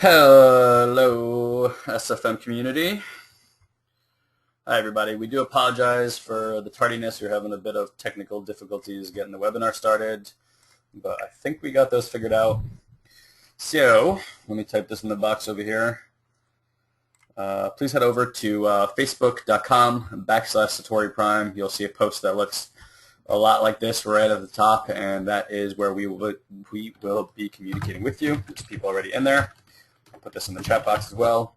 Hello, SFM community. Hi, everybody. We do apologize for the tardiness. We're having a bit of technical difficulties getting the webinar started, but I think we got those figured out. So let me type this in the box over here. Please head over to facebook.com/Satori Prime. You'll see a post that looks a lot like this right at the top, and that is where we will be communicating with you. There's people already in there. I'll put this in the chat box as well.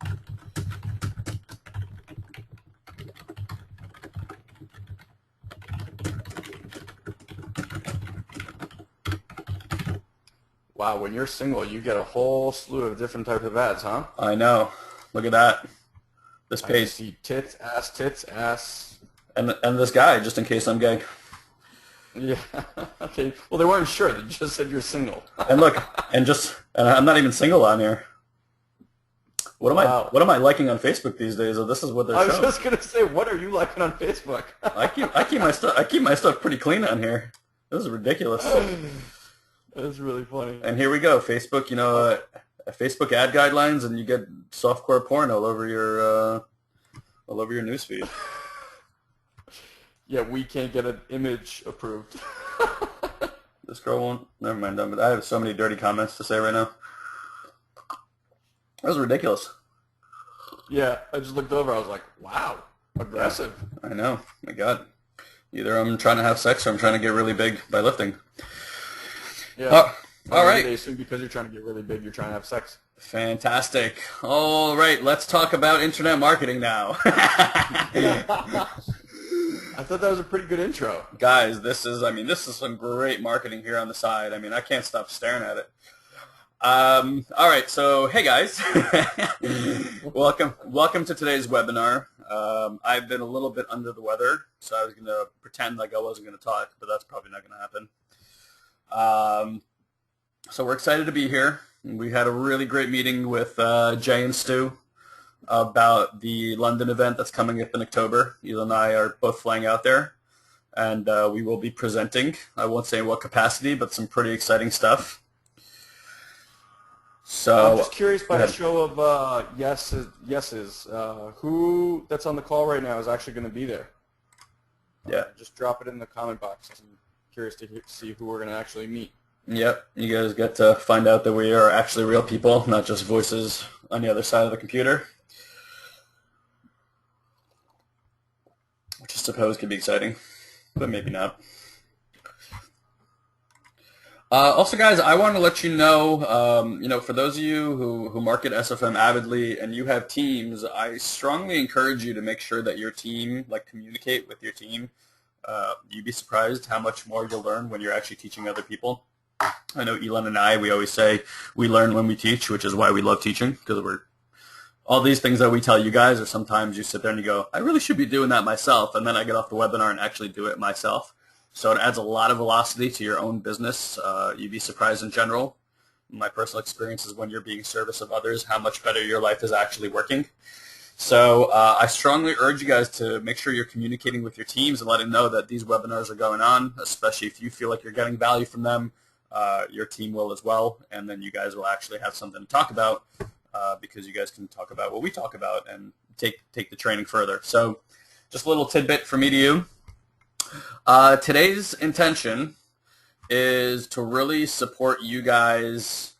Wow, when you're single, you get a whole slew of different types of ads, huh? I know. Look at that. This I page. see tits, ass. And this guy, just in case I'm gay. Yeah. Okay. Well, they weren't sure. They just said you're single. And look, and I'm not even single on here. What am I liking on Facebook these days? Or this is what they're showing. I was just gonna say, what are you liking on Facebook? I keep my stuff pretty clean on here. This is ridiculous. That's really funny. And here we go, Facebook. Facebook ad guidelines, and you get softcore porn all over your newsfeed. Yeah, we can't get an image approved. This girl won't. Never mind. But I have so many dirty comments to say right now. That was ridiculous. Yeah, I just looked over. I was like, wow, aggressive. I know. My God. Either I'm trying to have sex or I'm trying to get really big by lifting. Yeah. All right. They assume because you're trying to get really big, you're trying to have sex. Fantastic. All right, let's talk about internet marketing now. I thought that was a pretty good intro. Guys, this is some great marketing here on the side. I can't stop staring at it. All right, so hey guys, welcome to today's webinar. I've been a little bit under the weather, so I was going to pretend like I wasn't going to talk, but that's probably not going to happen. So we're excited to be here. We had a really great meeting with Jay and Stu about the London event that's coming up in October. Ela and I are both flying out there, and we will be presenting. I won't say in what capacity, but some pretty exciting stuff. So I'm just curious by a show of yeses, who that's on the call right now is actually going to be there? Yeah. Just drop it in the comment box. I'm curious to see who we're going to actually meet. Yep, you guys get to find out that we are actually real people, not just voices on the other side of the computer, which I suppose could be exciting, but maybe not. Also, guys, I want to let you know, for those of you who market SFM avidly and you have teams, I strongly encourage you to make sure that your team, communicate with your team. You'd be surprised how much more you'll learn when you're actually teaching other people. I know Elon and I, we always say we learn when we teach, which is why we love teaching, because all these things that we tell you guys, or sometimes you sit there and you go, I really should be doing that myself, and then I get off the webinar and actually do it myself. So it adds a lot of velocity to your own business. You'd be surprised in general. My personal experience is when you're being service of others, how much better your life is actually working. So I strongly urge you guys to make sure you're communicating with your teams and letting them know that these webinars are going on, especially if you feel like you're getting value from them. Your team will as well, and then you guys will actually have something to talk about because you guys can talk about what we talk about and take the training further. So just a little tidbit from me to you. Today's intention is to really support you guys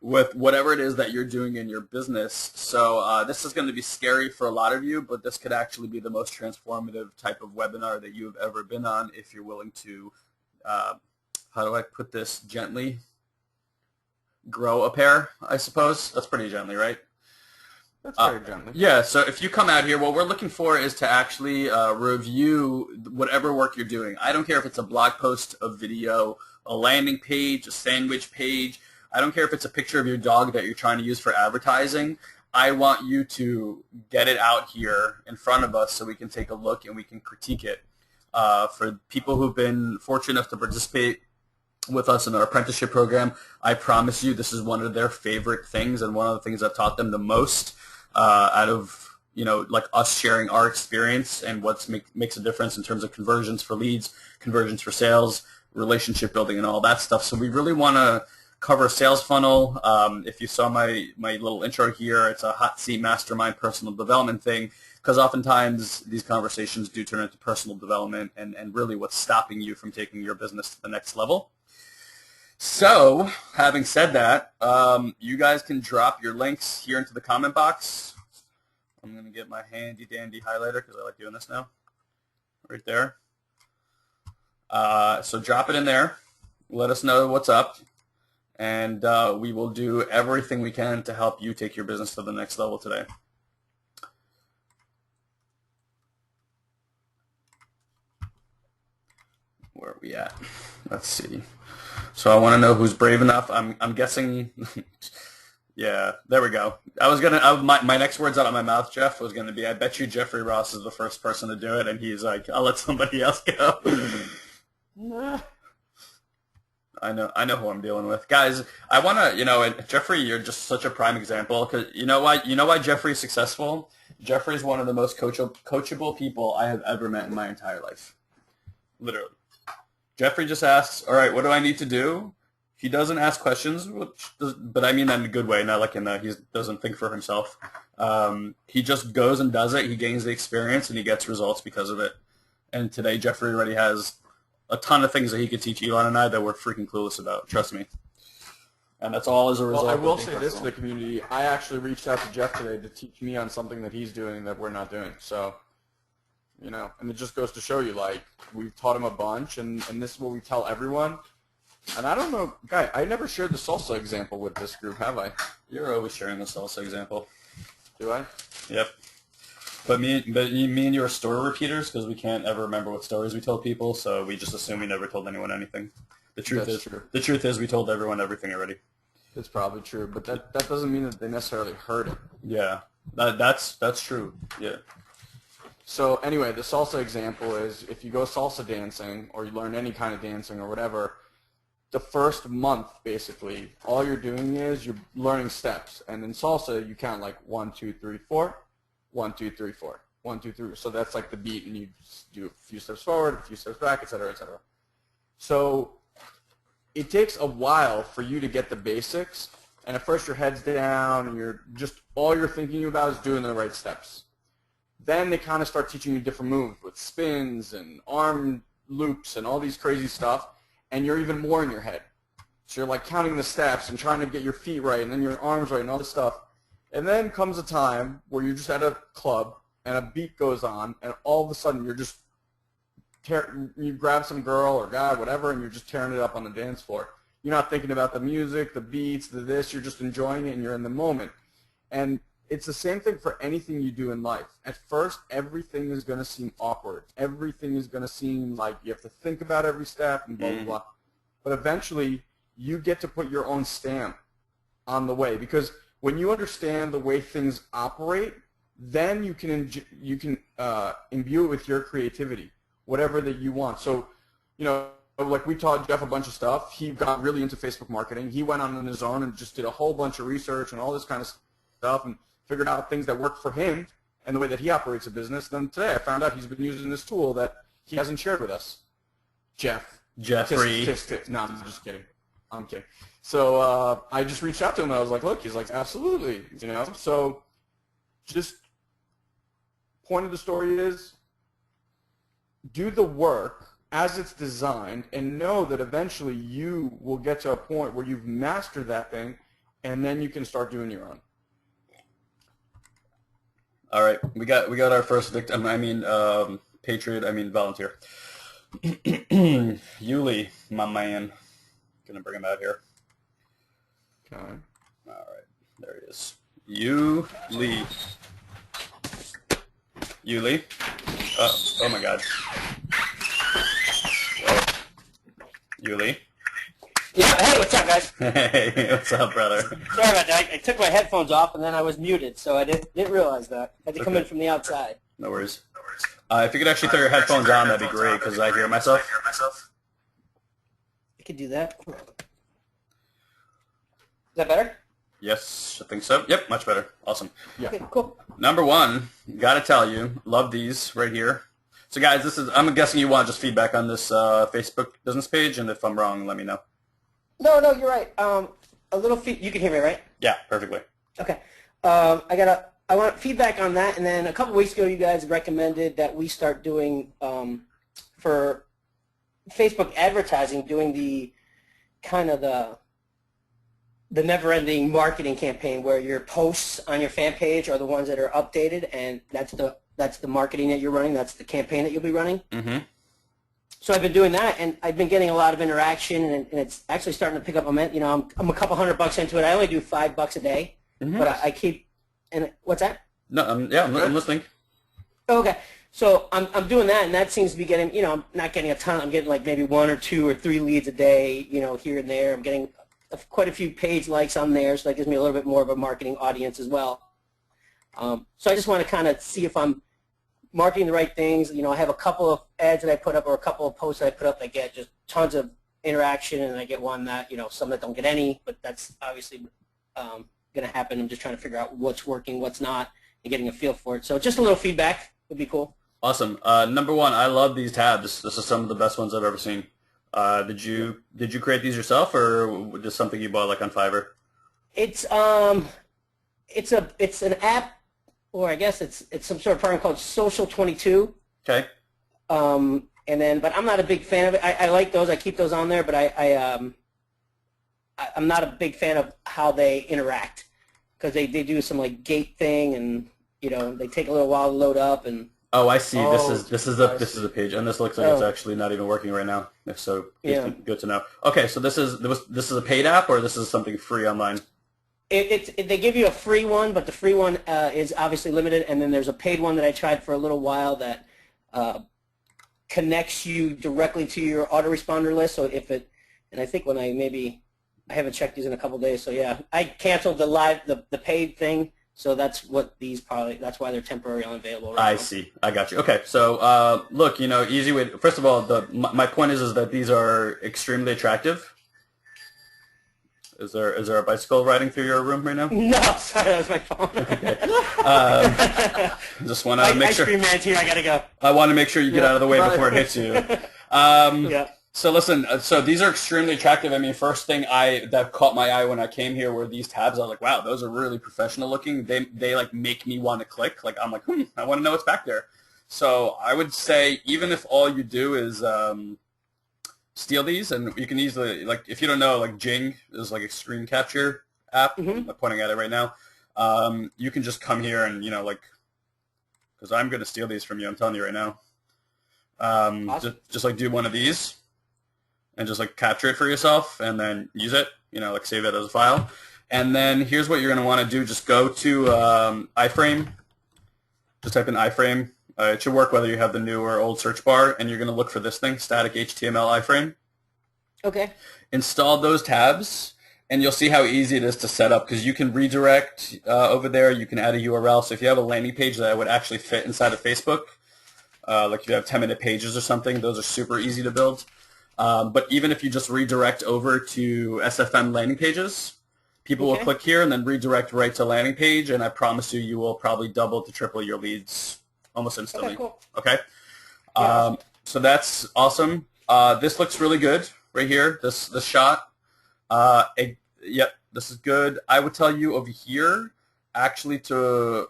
with whatever it is that you're doing in your business. So this is going to be scary for a lot of you, but this could actually be the most transformative type of webinar that you've ever been on if you're willing to, how do I put this gently, grow a pair, I suppose. That's pretty gently, right? That's very gently. Yeah, so if you come out here, what we're looking for is to actually review whatever work you're doing. I don't care if it's a blog post, a video, a landing page, a sandwich page. I don't care if it's a picture of your dog that you're trying to use for advertising. I want you to get it out here in front of us so we can take a look and we can critique it. For people who've been fortunate enough to participate with us in our apprenticeship program, I promise you this is one of their favorite things and one of the things that taught them the most out of, us sharing our experience and what makes a difference in terms of conversions for leads, conversions for sales, relationship building, and all that stuff. So we really want to cover a sales funnel. If you saw my little intro here, it's a hot seat mastermind personal development thing, because oftentimes these conversations do turn into personal development and really what's stopping you from taking your business to the next level. So, having said that, you guys can drop your links here into the comment box. I'm going to get my handy dandy highlighter because I like doing this now. Right there. So drop it in there. Let us know what's up. And we will do everything we can to help you take your business to the next level today. Where are we at? Let's see. So I want to know who's brave enough. I'm guessing. Yeah, there we go. My next words out of my mouth, Jeff, was going to be, I bet you Jeffrey Ross is the first person to do it, and he's like, I'll let somebody else go. Nah. I know who I'm dealing with, guys. I want to, Jeffrey, you're just such a prime example, because you know why Jeffrey's successful. Jeffrey's one of the most coachable people I have ever met in my entire life, literally. Jeffrey just asks, all right, what do I need to do? He doesn't ask questions, but I mean that in a good way, not like in that he doesn't think for himself. He just goes and does it. He gains the experience, and he gets results because of it. And today, Jeffrey already has a ton of things that he could teach Elon and I that we're freaking clueless about. Trust me. And that's all as a result. Well, I will say this to the community. I actually reached out to Jeff today to teach me on something that he's doing that we're not doing. So, and it just goes to show you, like, we've taught him a bunch, and this is what we tell everyone. And I don't know, Guy, I never shared the salsa example with this group, have I? You're always sharing the salsa example. Do I? Yep. But me and you are story repeaters because we can't ever remember what stories we told people, so we just assume we never told anyone anything. The truth is we told everyone everything already. It's probably true, but that doesn't mean that they necessarily heard it. Yeah, that's true. Yeah. So anyway, the salsa example is if you go salsa dancing or you learn any kind of dancing or whatever, the first month basically all you're doing is you're learning steps, and in salsa you count like 1, 2, 3, 4, 1, 2, 3, 4, 1, 2, 3. So that's like the beat, and you just do a few steps forward, a few steps back, etc., etc. So it takes a while for you to get the basics, and at first your head's down and you're just all you're thinking about is doing the right steps. Then they kind of start teaching you different moves with spins and arm loops and all these crazy stuff, and you're even more in your head. So you're like counting the steps and trying to get your feet right and then your arms right and all this stuff. And then comes a time where you're just at a club and a beat goes on, and all of a sudden you're just you grab some girl or guy, whatever, and you're just tearing it up on the dance floor. You're not thinking about the music, the beats, the this. You're just enjoying it, and you're in the moment. And it's the same thing for anything you do in life. At first, everything is going to seem awkward. Everything is going to seem like you have to think about every step and blah, blah, blah. But eventually, you get to put your own stamp on the way, because when you understand the way things operate, then you can imbue it with your creativity, whatever that you want. So, like we taught Jeff a bunch of stuff. He got really into Facebook marketing. He went on his own and just did a whole bunch of research and all this kind of stuff and figured out things that worked for him and the way that he operates a business. Then today I found out he's been using this tool that he hasn't shared with us. Jeffrey. No, I'm just kidding. I'm kidding. So I just reached out to him and I was like, look, he's like, absolutely. So just point of the story is do the work as it's designed and know that eventually you will get to a point where you've mastered that thing, and then you can start doing your own. All right, we got our first victim. Patriot. Volunteer. Yuli, my man. Gonna bring him out here. Okay. All right, there he is. Yuli. Yuli. Oh my God. Whoa. Yuli. Yeah, hey, what's up, guys? Hey, what's up, brother? Sorry about that. I took my headphones off, and then I was muted, so I didn't realize that. I had to come in from the outside. No worries. If you could actually throw your headphones on, that'd be great, because I hear myself. I could do that. Is that better? Yes, I think so. Yep, much better. Awesome. Yeah. Okay, cool. Number one, gotta tell you, love these right here. So guys, I'm guessing you want just feedback on this Facebook business page, and if I'm wrong, let me know. No, you're right. a little you can hear me, right? Yeah, perfectly. Okay. I want feedback on that, and then a couple weeks ago, you guys recommended that we start doing for Facebook advertising, doing the kind of the never-ending marketing campaign where your posts on your fan page are the ones that are updated, and that's the marketing that you're running. That's the campaign that you'll be running. Mm-hmm. So I've been doing that, and I've been getting a lot of interaction, and it's actually starting to pick up momentum. You know, I'm a couple $100 into it. I only do $5 a day, but I keep. And what's that? No, I'm listening. Okay, so I'm doing that, and that seems to be getting. You know, I'm not getting a ton. I'm getting like maybe 1 or 2 or 3 leads a day. You know, here and there. I'm getting quite a few page likes on there, so that gives me a little bit more of a marketing audience as well. So I just want to kind of see if I'm marketing the right things. You know, I have a couple of ads that I put up or a couple of posts that I put up that get just tons of interaction, and I get one that, you know, some that don't get any, but that's obviously going to happen. I'm just trying to figure out what's working, what's not, and getting a feel for it. So just a little feedback would be cool. Awesome. Number one, I love these tabs. This is some of the best ones I've ever seen. Did you create these yourself, or just something you bought like on Fiverr? It's an app, or I guess it's some sort of program called Social 22. Okay. But I'm not a big fan of it. I like those. I keep those on there, but I'm not a big fan of how they interact, because they do some like gate thing, and you know, they take a little while to load up. And oh, I see. This is a page, and this looks like it's actually not even working right now. If so, good to know. Okay, so this is a paid app, or this is something free online? They give you a free one, but the free one is obviously limited, and then there's a paid one that I tried for a little while that connects you directly to your autoresponder list. So and I think I haven't checked these in a couple days, so yeah, I canceled the paid thing, so that's why they're temporarily unavailable right now. I see. I got you. Okay, so look, you know, easy way. First of all, my point is that these are extremely attractive. Is there a bicycle riding through your room right now? No, sorry, that was my phone. Okay. Just want to make sure. Ice cream man's here. I gotta go. I want to make sure you get out of the way before it hits you. Yeah. So listen, so these are extremely attractive. I mean, first thing that caught my eye when I came here were these tabs. I was like, wow, those are really professional looking. They like make me want to click. Like I'm like, I want to know what's back there. So I would say even if all you do is steal these, and you can easily, like, if you don't know, like Jing is like a screen capture app. I'm pointing at it right now. You can just come here and, you know, like, because I'm going to steal these from you. I'm telling you right now. Awesome. Just like do one of these and just like capture it for yourself and then use it, you know, like save it as a file. And then here's what you're going to want to do. Just go to iFrame. Just type in iFrame. It should work whether you have the new or old search bar, and you're going to look for this thing, static HTML iframe. Okay. Install those tabs, and you'll see how easy it is to set up, because you can redirect over there. You can add a URL. So if you have a landing page that would actually fit inside of Facebook, like if you have 10-minute pages or something, those are super easy to build. But even if you just redirect over to SFM landing pages, people will click here and then redirect right to landing page, and I promise you, you will probably double to triple your leads almost instantly. Okay, cool. Okay? So that's awesome. This looks really good right here, this shot. Yep, this is good. I would tell you over here, actually, just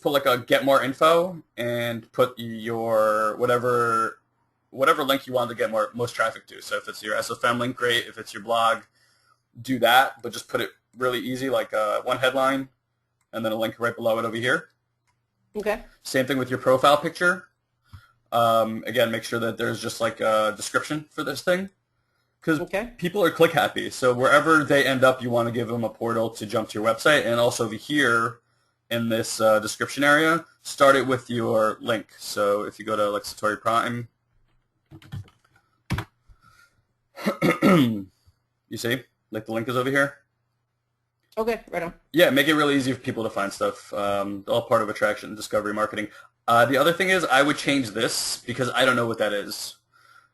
put like a get more info and put your whatever link you want to get most traffic to. So if it's your SFM link, great. If it's your blog, do that, but just put it really easy, like one headline and then a link right below it over here. Okay. Same thing with your profile picture. Again, make sure that there's just like a description for this thing, because people are click happy. So wherever they end up, you want to give them a portal to jump to your website. And also over here in this description area, start it with your link. So if you go to like Satori Prime, you see, like the link is over here. Okay, right on. Yeah, make it really easy for people to find stuff. All part of attraction, discovery, marketing. The other thing is I would change this because I don't know what that is.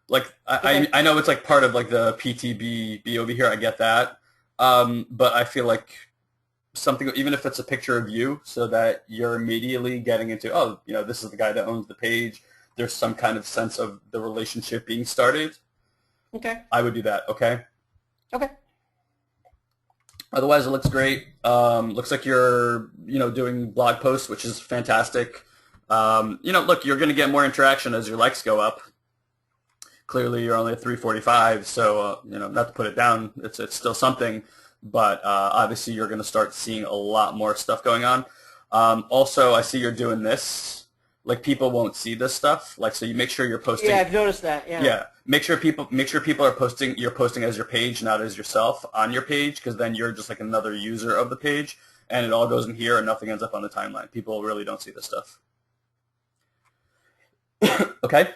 Like I know it's like part of like the PTB over here. I get that, but I feel like something, even if it's a picture of you, so that you're immediately getting into, oh, you know, this is the guy that owns the page. There's some kind of sense of the relationship being started. Okay. I would do that. Okay. Okay. Otherwise, it looks great. Looks like you're, doing blog posts, which is fantastic. Look, you're going to get more interaction as your likes go up. Clearly, you're only at 345, so not to put it down, it's still something. But obviously, you're going to start seeing a lot more stuff going on. Also, I see you're doing this. Like, people won't see this stuff. Like, so you make sure you're posting. Yeah, I've noticed that. Yeah. Yeah. Make sure people are posting. You're posting as your page, not as yourself on your page, because then you're just like another user of the page, and it all goes in here, and nothing ends up on the timeline. People really don't see this stuff. Okay.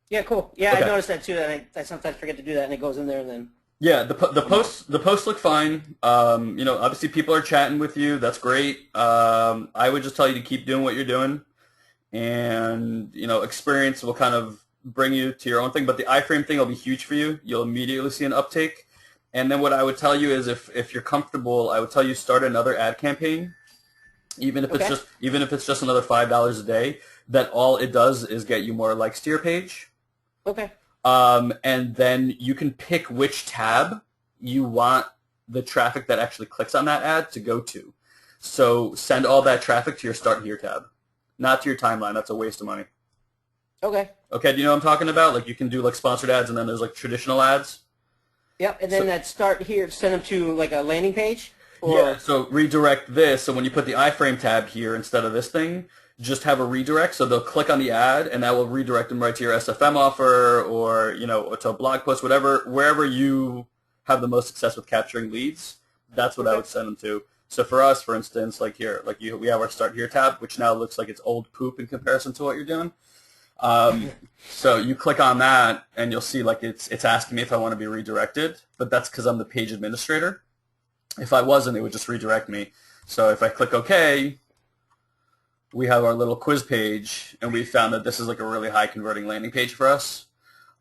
Yeah, cool. Yeah, Okay. I noticed that too. And I sometimes forget to do that, and it goes in there, and then. Yeah, the posts look fine. Obviously people are chatting with you. That's great. I would just tell you to keep doing what you're doing, and experience will kind of bring you to your own thing. But the iframe thing will be huge for you. You'll immediately see an uptake. And then what I would tell you is if you're comfortable, I would tell you start another ad campaign, even if Okay. it's just another $5 a day. That all it does is get you more likes to your page. Okay. And then you can pick which tab you want the traffic that actually clicks on that ad to go to. So send all that traffic to your Start Here tab, not to your timeline. That's a waste of money. Okay. Okay, do you know what I'm talking about? Like, you can do like sponsored ads, and then there's like traditional ads. Yep. And then So- that start here, send them to like a landing page. Or Yeah, so redirect this. So when you put the iframe tab here instead of this thing, just have a redirect. So they'll click on the ad, and that will redirect them right to your SFM offer, or or to a blog post, wherever you have the most success with capturing leads. That's what I would send them to. So for us, for instance, like here, we have our Start Here tab, which now looks like it's old poop in comparison to what you're doing. So you click on that, and you'll see like it's asking me if I want to be redirected, but that's because I'm the page administrator. If I wasn't, it would just redirect me. So if I click OK, we have our little quiz page, and we found that this is like a really high converting landing page for us.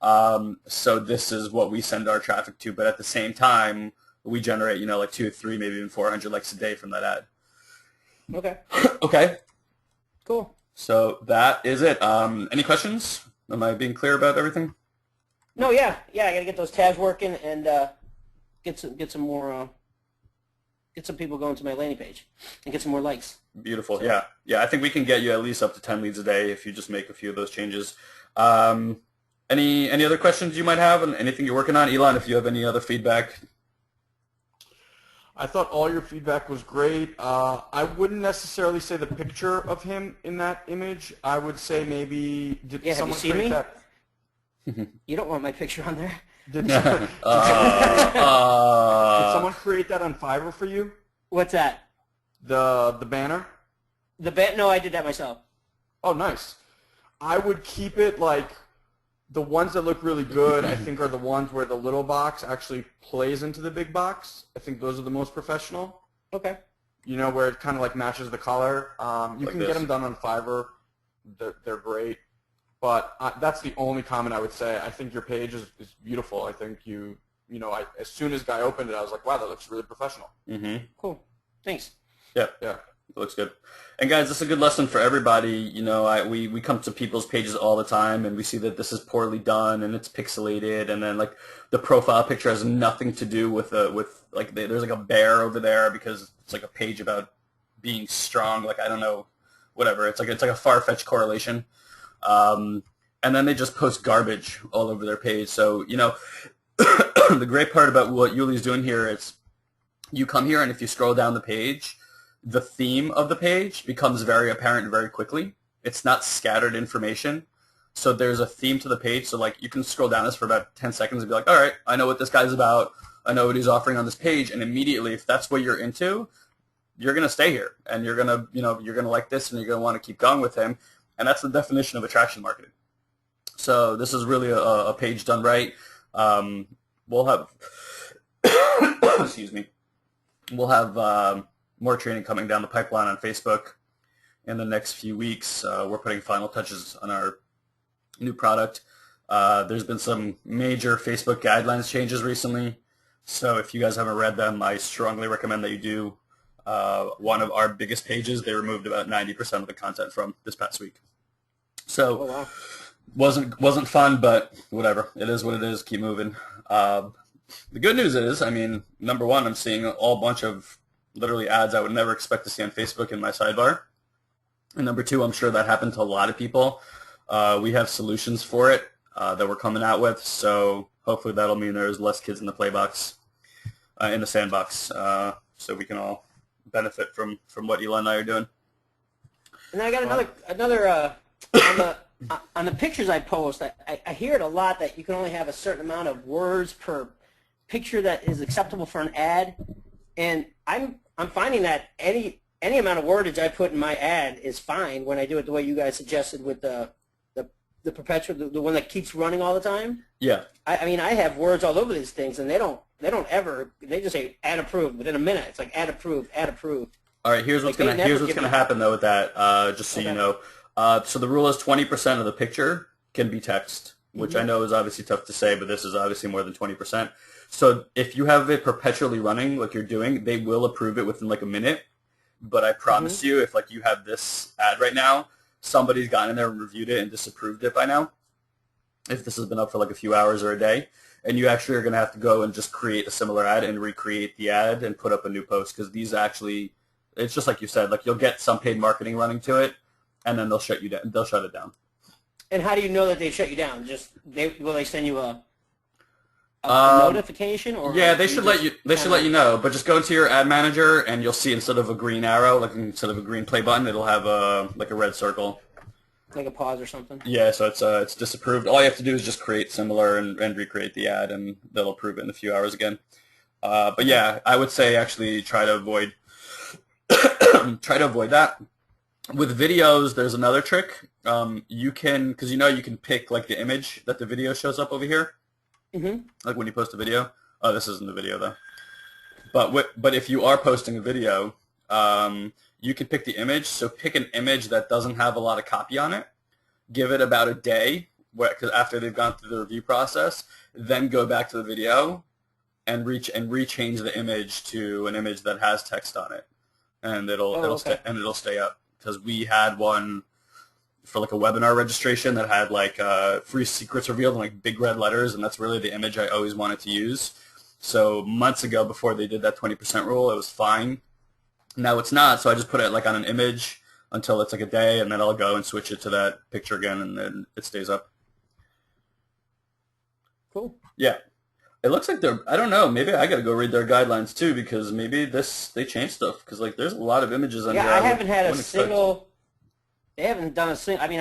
So this is what we send our traffic to, but at the same time, we generate, like 2, 3, maybe even 400 likes a day from that ad. Okay. Okay, Cool. so that is it. Any questions? Am I being clear about everything? No, yeah. I got to get those tabs working and get some more. Get some people going to my landing page and get some more likes. Beautiful. Yeah. I think we can get you at least up to 10 leads a day if you just make a few of those changes. Any other questions you might have, and anything you're working on? Elon, if you have any other feedback. I thought all your feedback was great. I wouldn't necessarily say the picture of him in that image. I would say maybe did Yeah, have you someone seen create me? that? You don't want my picture on there. Did someone create that on Fiverr for you? What's that? The banner? No, I did that myself. Oh, nice. I would keep it like the ones that look really good, I think, are the ones where the little box actually plays into the big box. I think those are the most professional. Okay. Where it kind of like matches the color. You Like can this. get them done on Fiverr. They're great. But that's the only comment I would say. I think your page is beautiful. I think as soon as Guy opened it, I was like, wow, that looks really professional. Mm-hmm. Cool. Thanks. Yeah. Yeah. It looks good. And guys, this is a good lesson for everybody. We come to people's pages all the time, and we see that this is poorly done and it's pixelated, and then like the profile picture has nothing to do with like there's like a bear over there because it's like a page about being strong. Like, I don't know, whatever. It's like a far-fetched correlation. And then they just post garbage all over their page. So the great part about what Yuli's doing here is you come here, and if you scroll down the page, the theme of the page becomes very apparent very quickly. It's not scattered information. So there's a theme to the page. So like you can scroll down this for about 10 seconds and be like, all right, I know what this guy's about. I know what he's offering on this page. And immediately, if that's what you're into, you're going to stay here, and you're going to, you're going to like this, and you're going to want to keep going with him. And that's the definition of attraction marketing. So this is really a page done right. We'll have, excuse me, we'll have more training coming down the pipeline on Facebook in the next few weeks. We're putting final touches on our new product. There's been some major Facebook guidelines changes recently. So if you guys haven't read them, I strongly recommend that you do. One of our biggest pages, they removed about 90% of the content from this past week. So Oh, wow. wasn't fun, but whatever. It is what it is. Keep moving. The good news is, I mean, number one, I'm seeing a whole bunch of literally ads I would never expect to see on Facebook in my sidebar. And number two, I'm sure that happened to a lot of people. We have solutions for it that we're coming out with, so hopefully that'll mean there's less kids in the play box, in the sandbox, so we can all benefit from what Elon and I are doing. And then I got another on the pictures I post. I hear it a lot that you can only have a certain amount of words per picture that is acceptable for an ad, and I'm finding that any amount of wordage I put in my ad is fine when I do it the way you guys suggested with the perpetual, the one that keeps running all the time. Yeah. I mean, I have words all over these things, and they don't ever. They just say ad approved within a minute. It's like ad approved, ad approved. All right. Here's what's gonna happen though with that. Just so you know. So the rule is 20% of the picture can be text, which I know is obviously tough to say, but this is obviously more than 20%. So if you have it perpetually running like you're doing, they will approve it within like a minute. But I promise you, if like you have this ad right now, somebody's gotten in there and reviewed it and disapproved it by now. If this has been up for like a few hours or a day, and you actually are going to have to go and just create a similar ad and recreate the ad and put up a new post, because these actually, it's just like you said, like you'll get some paid marketing running to it, and then they'll shut you down. They'll shut it down. And how do you know that they shut you down? Just will they send you a notification, or yeah, they should let you. They should let you know. But just go into your ad manager, and you'll see instead of a green arrow, like instead of a green play button, it'll have like a red circle. Like a pause or something. Yeah, so it's disapproved. All you have to do is just create similar and recreate the ad, and they'll approve it in a few hours again. But yeah, I would say actually try to avoid that. With videos, there's another trick. You can, because you can pick like the image that the video shows up over here. Like when you post a video. Oh, this isn't the video though. But if you are posting a video, you can pick the image. So pick an image that doesn't have a lot of copy on it. Give it about a day, because after they've gone through the review process, then go back to the video and rechange the image to an image that has text on it, and it'll stay up. Because we had one for like a webinar registration that had like free secrets revealed in like big red letters, and that's really the image I always wanted to use. So months ago, before they did that 20% rule, it was fine. Now it's not, so I just put it like on an image until it's like a day, and then I'll go and switch it to that picture again, and then it stays up. Cool. Yeah. It looks like I don't know, maybe I got to go read their guidelines too, because maybe they changed stuff, because like there's a lot of images on here. Yeah, I haven't had a single, they haven't done a single, I mean,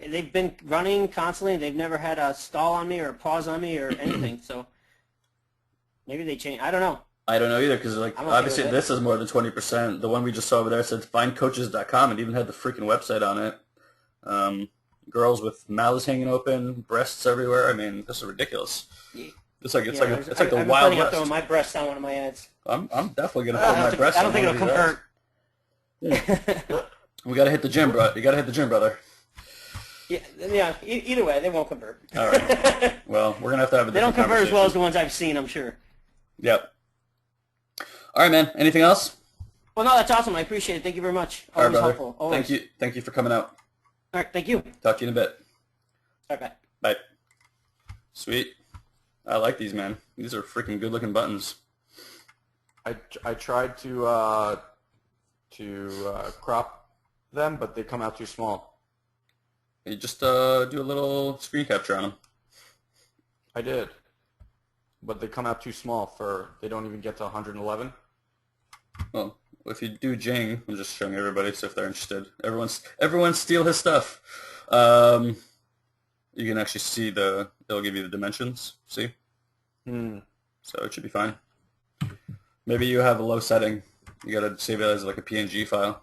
they've been running constantly, they've never had a stall on me or a pause on me or anything, so maybe they changed, I don't know. I don't know either, because like obviously this is more than 20%. The one we just saw over there said findcoaches.com and even had the freaking website on it. Girls with mouths hanging open, breasts everywhere. I mean, this is ridiculous. Yeah. It's like the Wild West. I'm throwing my breasts on one of my ads. I'm definitely gonna throw my breasts. I don't think it'll convert. We gotta hit the gym, bro. You gotta hit the gym, brother. Yeah. Either way, they won't convert. All right. Well, we're gonna have to have a. They don't convert as well as the ones I've seen, I'm sure. Yep. All right, man. Anything else? Well, no, that's awesome. I appreciate it. Thank you very much. Always helpful. Always. Thank you for coming out. All right. Thank you. Talk to you in a bit. All right. Bye. Bye. Sweet. I like these, man. These are freaking good-looking buttons. I tried to crop them, but they come out too small. You just do a little screen capture on them. I did, but they come out too small they don't even get to 111. Well, if you do Jing, I'm just showing everybody, so if they're interested. Everyone steal his stuff. You can actually see it'll give you the dimensions, see? So it should be fine. Maybe you have a low setting. You gotta save it as like a PNG file.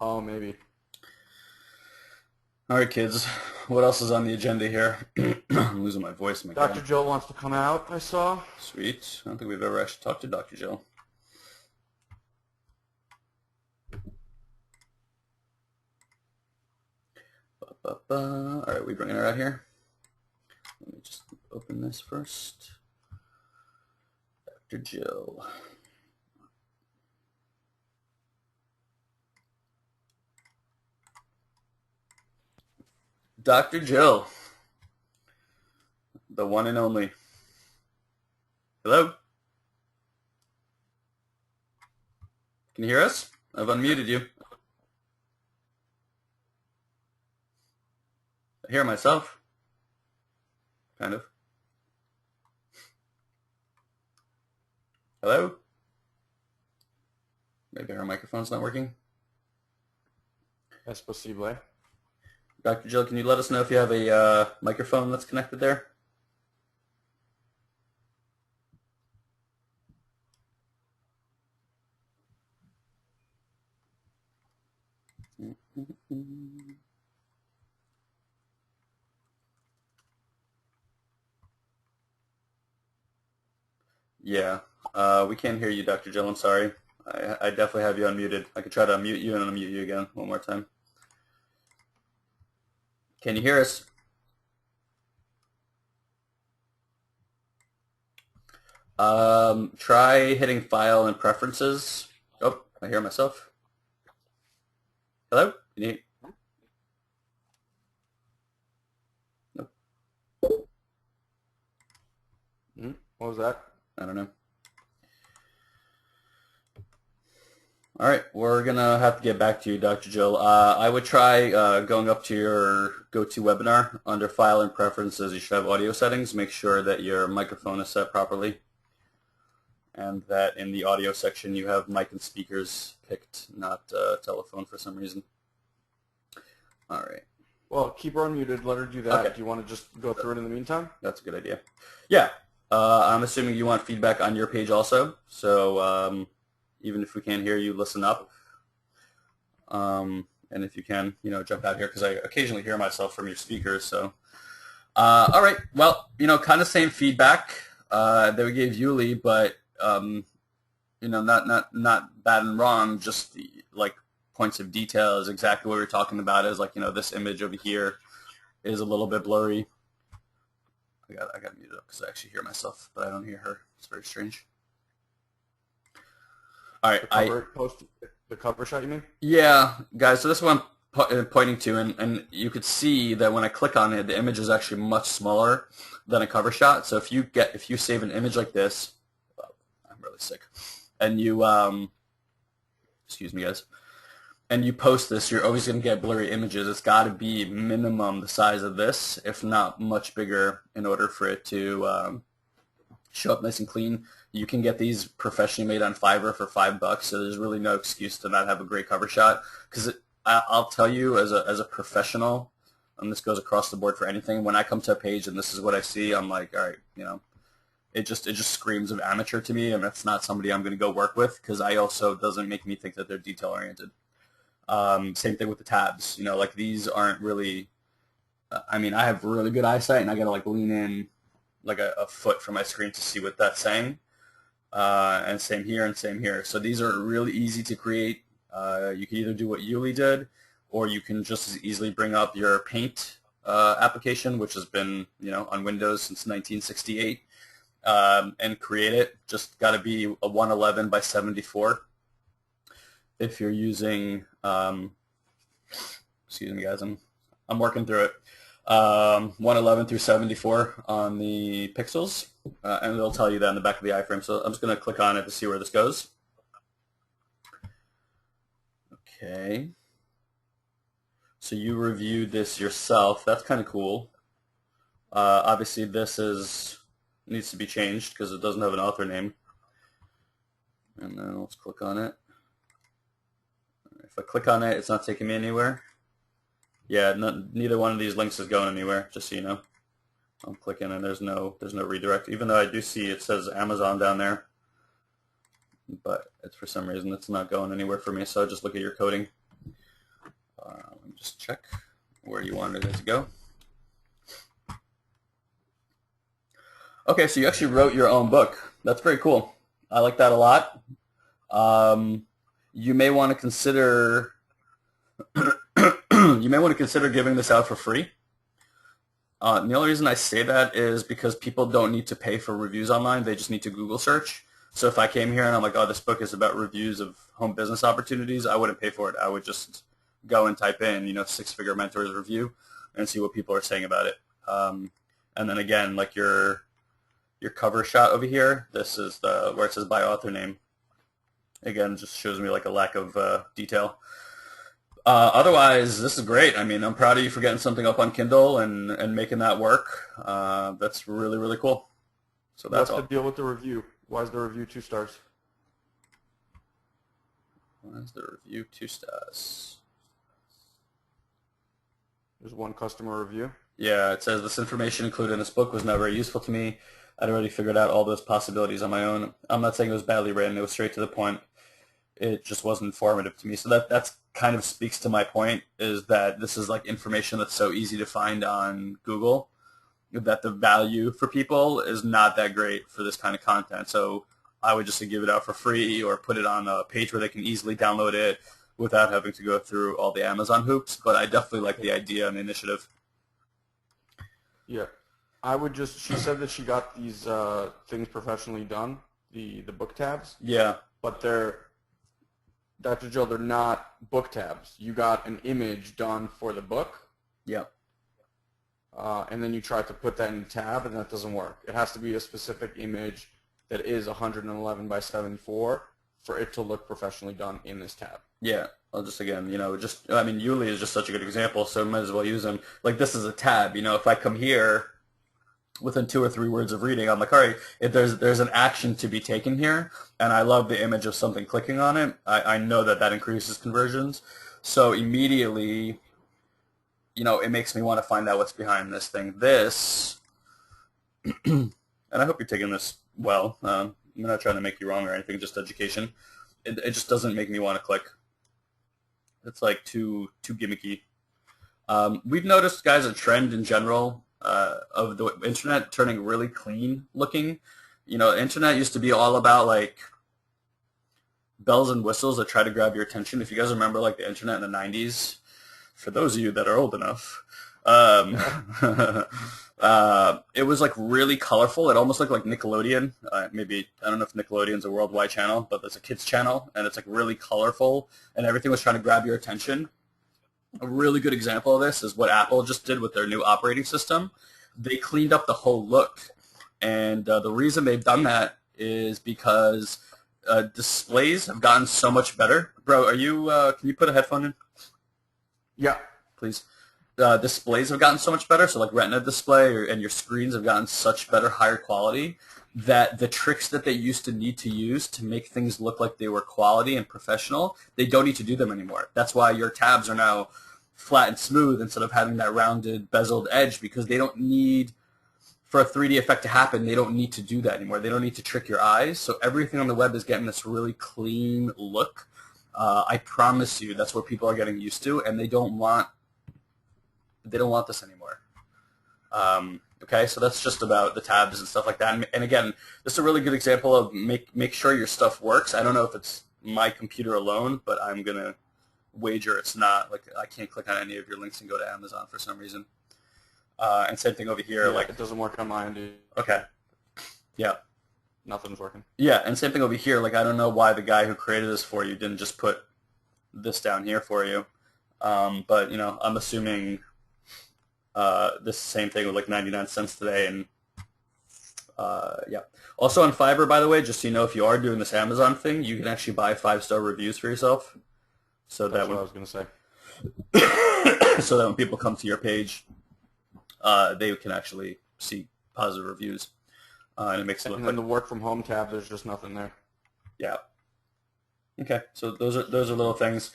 Oh, maybe. Alright, kids. What else is on the agenda here? I'm losing my voice. Dr. Jill wants to come out, I saw. Sweet. I don't think we've ever actually talked to Dr. Jill. Alright, we bringing her out here? Let me just open this first. Dr. Jill. Dr. Jill. The one and only. Hello? Can you hear us? I've unmuted you. I hear myself. Kind of. Hello? Maybe our microphone's not working. Es posible. Dr. Jill, can you let us know if you have a microphone that's connected there? Yeah, we can't hear you, Dr. Jill. I'm sorry. I definitely have you unmuted. I could try to unmute you and unmute you again one more time. Can you hear us? Try hitting File and Preferences. Oh, I hear myself. Hello? Can you? Nope. What was that? I don't know. All right, we're going to have to get back to you, Dr. Jill. I would try going up to your GoToWebinar. Under File and Preferences, you should have audio settings. Make sure that your microphone is set properly, and that in the audio section you have mic and speakers picked, not telephone for some reason. All right. Well, keep her unmuted. Let her do that. Okay. Do you want to just go through it in the meantime? That's a good idea. Yeah. I'm assuming you want feedback on your page also. So even if we can't hear you, listen up. And if you can, jump out here because I occasionally hear myself from your speakers. So, all right. Well, kind of same feedback that we gave Yuli, but not bad and wrong. Just like points of detail is exactly what we were talking about. Is like this image over here is a little bit blurry. I got muted up because I actually hear myself, but I don't hear her. It's very strange. All right, the cover shot, you mean? Yeah, guys. So this is what I'm pointing to, and you could see that when I click on it, the image is actually much smaller than a cover shot. So if you save an image like this, I'm really sick, and you excuse me, guys, and you post this, you're always going to get blurry images. It's got to be minimum the size of this, if not much bigger, in order for it to show up nice and clean. You can get these professionally made on Fiverr for $5, so there's really no excuse to not have a great cover shot. Because I'll tell you, as a professional, and this goes across the board for anything, when I come to a page and this is what I see, I'm like, all right, it just screams of amateur to me, and it's not somebody I'm going to go work with, because I also doesn't make me think that they're detail oriented. Same thing with the tabs. Like these aren't really. I have really good eyesight, and I gotta like lean in like a foot from my screen to see what that's saying. And same here and same here. So these are really easy to create. You can either do what Yuli did, or you can just as easily bring up your Paint application, which has been on Windows since 1968, and create it. Just got to be a 111 by 74. If you're using, excuse me, guys, I'm working through it. 111 through 74 on the pixels, and it'll tell you that in the back of the iframe. So I'm just going to click on it to see where this goes. Okay. So you reviewed this yourself. That's kind of cool. Obviously, this needs to be changed because it doesn't have an author name. And then let's click on it. If I click on it, it's not taking me anywhere. Yeah, neither one of these links is going anywhere, just so you know. I'm clicking and there's no redirect, even though I do see it says Amazon down there. But it's for some reason it's not going anywhere for me, so I just look at your coding. Let me just check where you wanted it to go. Okay, so you actually wrote your own book. That's very cool. I like that a lot. You may want to consider giving this out for free. The only reason I say that is because people don't need to pay for reviews online. They just need to Google search. So if I came here and I'm like, oh, this book is about reviews of home business opportunities, I wouldn't pay for it. I would just go and type in, Six-Figure Mentors review and see what people are saying about it. And then again, like your your cover shot over here. This is the where it says by author name. Again, just shows me like a lack of detail. Otherwise, this is great. I mean, I'm proud of you for getting something up on Kindle and making that work. That's really, really cool. So that's What's the deal with the review? Why is the review 2 stars? Why is the review 2 stars? There's one customer review. Yeah, it says this information included in this book was not very useful to me. I'd already figured out all those possibilities on my own. I'm not saying it was badly written. It was straight to the point. It just wasn't informative to me. So that's kind of speaks to my point, is that this is like information that's so easy to find on Google that the value for people is not that great for this kind of content. So I would just give it out for free or put it on a page where they can easily download it without having to go through all the Amazon hoops. But I definitely like the idea and the initiative. Yeah. She said that she got these things professionally done, the book tabs, Yeah. but Dr. Jill, they're not book tabs. You got an image done for the book, Yeah. and then you try to put that in a tab, and that doesn't work. It has to be a specific image that is 111 by 74 for it to look professionally done in this tab. Yeah. I'll just, again, I mean, Yuli is just such a good example, so might as well use them. Like, this is a tab. If I come here within 2 or 3 words of reading, I'm like, all right, if there's an action to be taken here, and I love the image of something clicking on it. I know that increases conversions. So immediately, it makes me want to find out what's behind this thing. This, and I hope you're taking this well. I'm not trying to make you wrong or anything, just education. It just doesn't make me want to click. It's like too gimmicky. We've noticed, guys, a trend in general of the internet turning really clean looking. Internet used to be all about like bells and whistles that try to grab your attention. If you guys remember like the internet in the 90s, for those of you that are old enough, it was like really colorful. It almost looked like Nickelodeon. Maybe, I don't know if Nickelodeon's a worldwide channel, but there's a kids channel, and it's like really colorful, and everything was trying to grab your attention. A really good example of this is what Apple just did with their new operating system. They cleaned up the whole look, and the reason they've done that is because displays have gotten so much better. Bro, can you put a headphone in? Yeah. Please. Displays have gotten so much better, so like Retina display and your screens have gotten such better, higher quality, that the tricks that they used to need to use to make things look like they were quality and professional, they don't need to do them anymore. That's why your tabs are now flat and smooth instead of having that rounded, bezeled edge, because they don't need, for a 3D effect to happen, they don't need to do that anymore. They don't need to trick your eyes, so everything on the web is getting this really clean look. I promise you that's what people are getting used to, and they don't want this anymore. Okay, so that's just about the tabs and stuff like that. And again, this is a really good example of make sure your stuff works. I don't know if it's my computer alone, but I'm going to wager it's not. Like, I can't click on any of your links and go to Amazon for some reason. And same thing over here. Yeah, like, it doesn't work on mine, dude. Okay. Yeah. Nothing's working. Yeah, and same thing over here. Like, I don't know why the guy who created this for you didn't just put this down here for you. But, I'm assuming this same thing with like 99 cents today. And, yeah. Also on Fiverr, by the way, just so you know, if you are doing this Amazon thing, you can actually buy 5-star reviews for yourself. So That's that what I was going to say. So that when people come to your page, they can actually see positive reviews. And it makes it look And then the work from home tab, there's just nothing there. Yeah. Okay, so those are little things.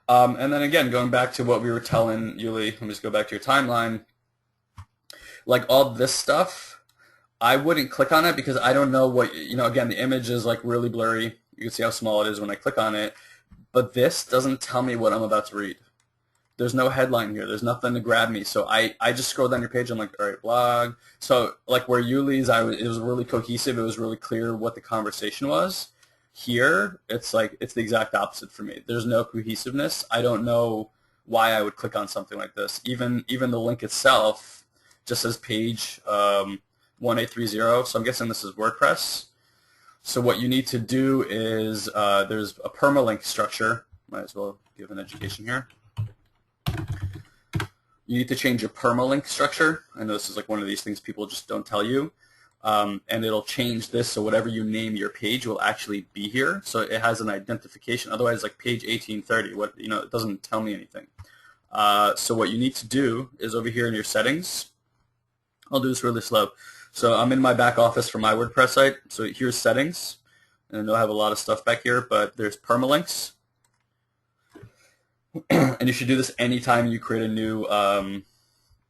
And then again, going back to what we were telling Yuli, let me just go back to your timeline. Like all this stuff, I wouldn't click on it because I don't know what, again, the image is like really blurry. You can see how small it is when I click on it. But this doesn't tell me what I'm about to read. There's no headline here. There's nothing to grab me. So I just scroll down your page. I'm like, all right, blog. So like where Yuli's, it was really cohesive. It was really clear what the conversation was. Here, it's like it's the exact opposite for me. There's no cohesiveness. I don't know why I would click on something like this. Even the link itself just says page 1830. So I'm guessing this is WordPress. So what you need to do is there's a permalink structure. Might as well give an education here. You need to change your permalink structure. I know this is like one of these things people just don't tell you. and it'll change this so whatever you name your page will actually be here. So it has an identification. Otherwise, like page 1830, it doesn't tell me anything. So what you need to do is over here in your settings. I'll do this really slow. So I'm in my back office for my WordPress site. So here's settings, and I know I have a lot of stuff back here, but there's permalinks. And you should do this anytime you create a new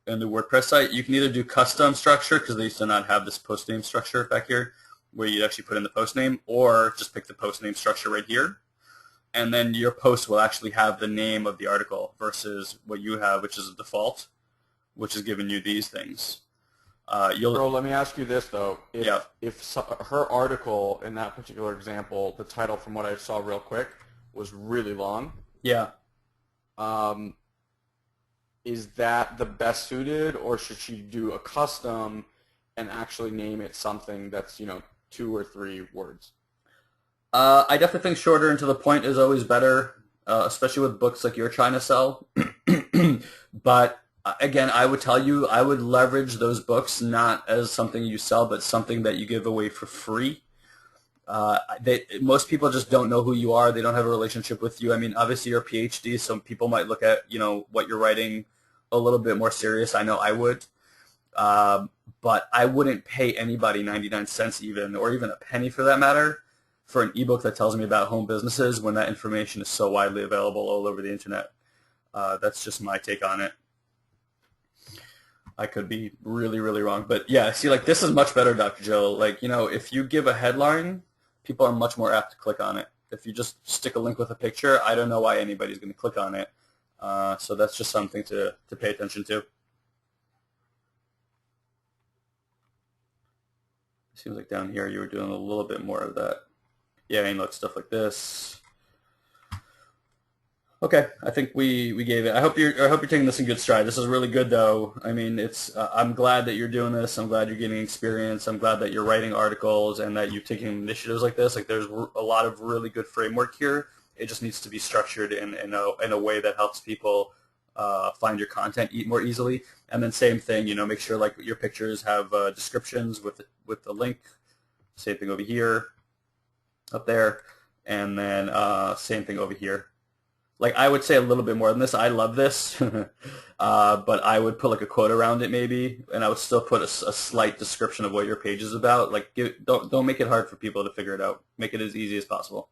WordPress site. You can either do custom structure, because they used to not have this post name structure back here, where you actually put in the post name, or just pick the post name structure right here. And then your post will actually have the name of the article versus what you have, which is a default, which is giving you these things. Bro, let me ask you this, though. If her article in that particular example, the title from what I saw real quick, was really long. Yeah. Is that the best suited, or should she do a custom and actually name it something that's, 2 or 3 words? I definitely think shorter and to the point is always better, especially with books like you're trying to sell. But again, I would tell you, I would leverage those books not as something you sell, but something that you give away for free. Most people just don't know who you are. They don't have a relationship with you. I mean, obviously you're a PhD, so people might look at, what you're writing a little bit more serious. I know I would. But I wouldn't pay anybody 99 cents even, or even a penny for that matter, for an ebook that tells me about home businesses when that information is so widely available all over the internet. That's just my take on it. I could be really, really wrong. But yeah, see, like this is much better, Dr. Jill. Like, if you give a headline, people are much more apt to click on it. If you just stick a link with a picture, I don't know why anybody's going to click on it. So that's just something to pay attention to. Seems like down here you were doing a little bit more of that. Yeah, and stuff like this. Okay, I think we gave it. I hope you're taking this in good stride. This is really good, though. I mean, I'm glad that you're doing this. I'm glad you're getting experience. I'm glad that you're writing articles and that you're taking initiatives like this. Like, there's a lot of really good framework here. It just needs to be structured in a way that helps people find your content more easily. And then same thing, make sure like your pictures have descriptions with the link. Same thing over here, up there, and then same thing over here. Like, I would say a little bit more than this. I love this, but I would put like a quote around it maybe, and I would still put a slight description of what your page is about. Like, don't make it hard for people to figure it out. Make it as easy as possible.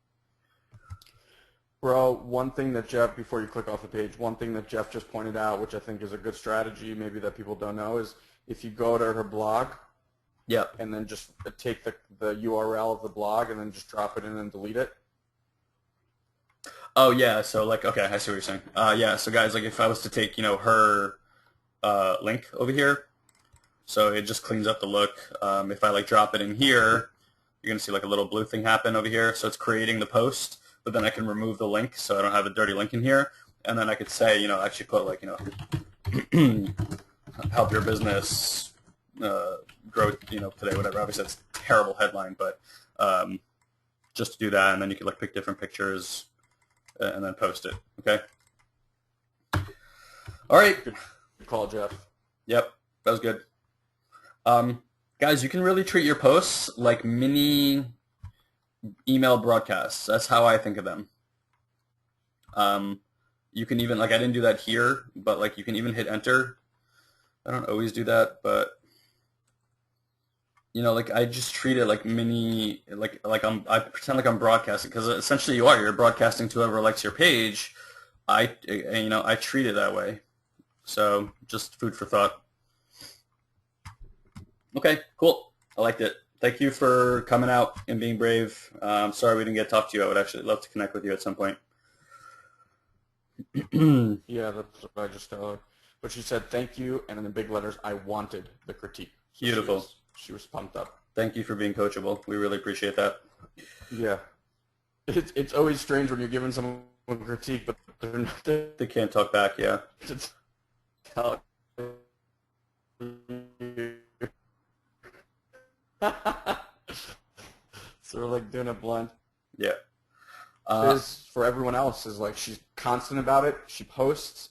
Bro, one thing that Jeff, before you click off the page, one thing that Jeff just pointed out, which I think is a good strategy, maybe that people don't know, is if you go to her blog, yep, and then just take the URL of the blog and then just drop it in and delete it. Oh yeah, so like, okay, I see what you're saying. Yeah, so guys, like if I was to take, her link over here, so it just cleans up the look. If I like drop it in here, you're gonna see like a little blue thing happen over here. So it's creating the post, but then I can remove the link, so I don't have a dirty link in here. And then I could say, actually put like, help your business grow, today, whatever. Obviously that's a terrible headline, but just to do that, and then you could like pick different pictures and then post it. Okay. All right. Good call, Jeff. Yep, that was good. Guys, you can really treat your posts like mini email broadcasts. That's how I think of them. You can even, like, I didn't do that here, but like you can even hit enter. I don't always do that, but like I just treat it like mini, I pretend like I'm broadcasting, because essentially you're broadcasting to whoever likes your page. I treat it that way. So just food for thought. Okay, cool. I liked it. Thank you for coming out and being brave. I'm sorry we didn't get to talk to you. I would actually love to connect with you at some point. Yeah, that's what I just told her. But she said thank you, and in the big letters, I wanted the critique. So beautiful. She was pumped up. Thank you for being coachable. We really appreciate that. Yeah. It's always strange when you're giving someone critique, but they're not there. They can't talk back, yeah. To tell So we're like doing it blunt. Yeah. For everyone else is like she's constant about it. She posts.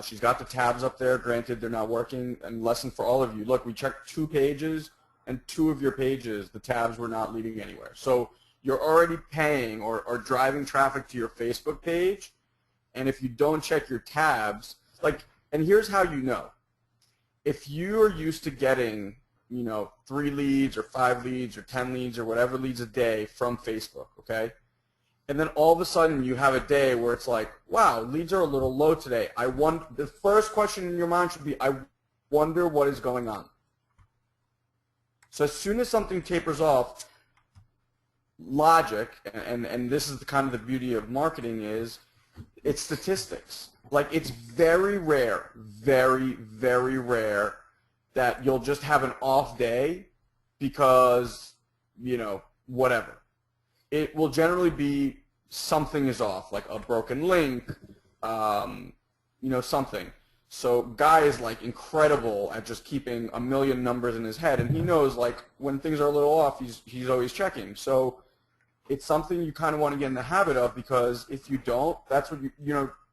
She's got the tabs up there. Granted, they're not working. And lesson for all of you. Look, we checked 2 pages and 2 of your pages, the tabs were not leading anywhere. So you're already paying or driving traffic to your Facebook page, and if you don't check your tabs, and here's how you know. If you are used to getting, 3 leads or 5 leads or 10 leads or whatever leads a day from Facebook, okay? And then all of a sudden you have a day where it's like, wow, leads are a little low today. The first question in your mind should be, I wonder what is going on. So as soon as something tapers off, logic, and this is kind of the beauty of marketing, is it's statistics. Like, it's very rare, very, very rare that you'll just have an off day because, whatever. It will generally be something is off, like a broken link, something. So Guy is like incredible at just keeping a million numbers in his head, and he knows like when things are a little off, he's always checking. So it's something you kind of want to get in the habit of, because if you don't, that's what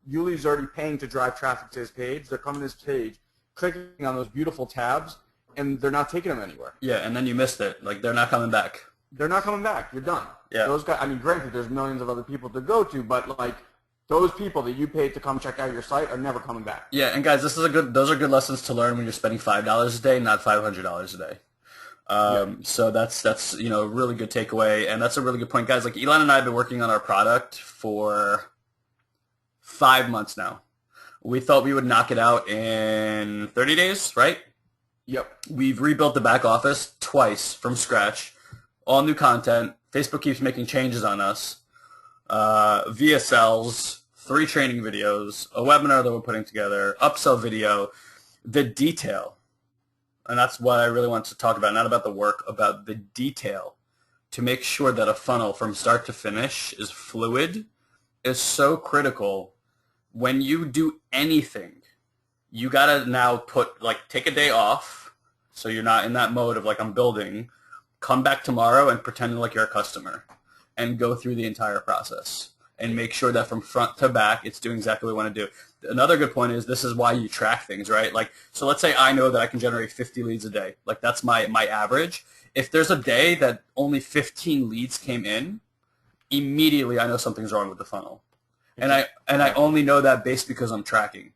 Yuli's already paying to drive traffic to his page. They're coming to his page, clicking on those beautiful tabs, and they're not taking them anywhere. Yeah, and then you missed it. Like, they're not coming back. They're not coming back. You're done. Yeah. Those guys. I mean, granted, there's millions of other people to go to, but like those people that you paid to come check out your site are never coming back. Yeah, and guys, those are good lessons to learn when you're spending $5 a day, not $500 a day. So that's a really good takeaway, and that's a really good point, guys. Like, Elon and I have been working on our product for 5 months now. We thought we would knock it out in 30 days, right? Yep. We've rebuilt the back office twice from scratch, all new content. Facebook keeps making changes on us. VSLs, 3 training videos, a webinar that we're putting together, upsell video, the detail. And that's what I really want to talk about, not about the work, about the detail, to make sure that a funnel from start to finish is fluid, is so critical. When you do anything, you got to now take a day off, so you're not in that mode of like, I'm building, come back tomorrow and pretend like you're a customer and go through the entire process and make sure that from front to back it's doing exactly what we want to do. Another good point is this is why you track things, right? Like, so let's say I know that I can generate 50 leads a day. Like, that's my average. If there's a day that only 15 leads came in, immediately I know something's wrong with the funnel. And I only know that based because I'm tracking.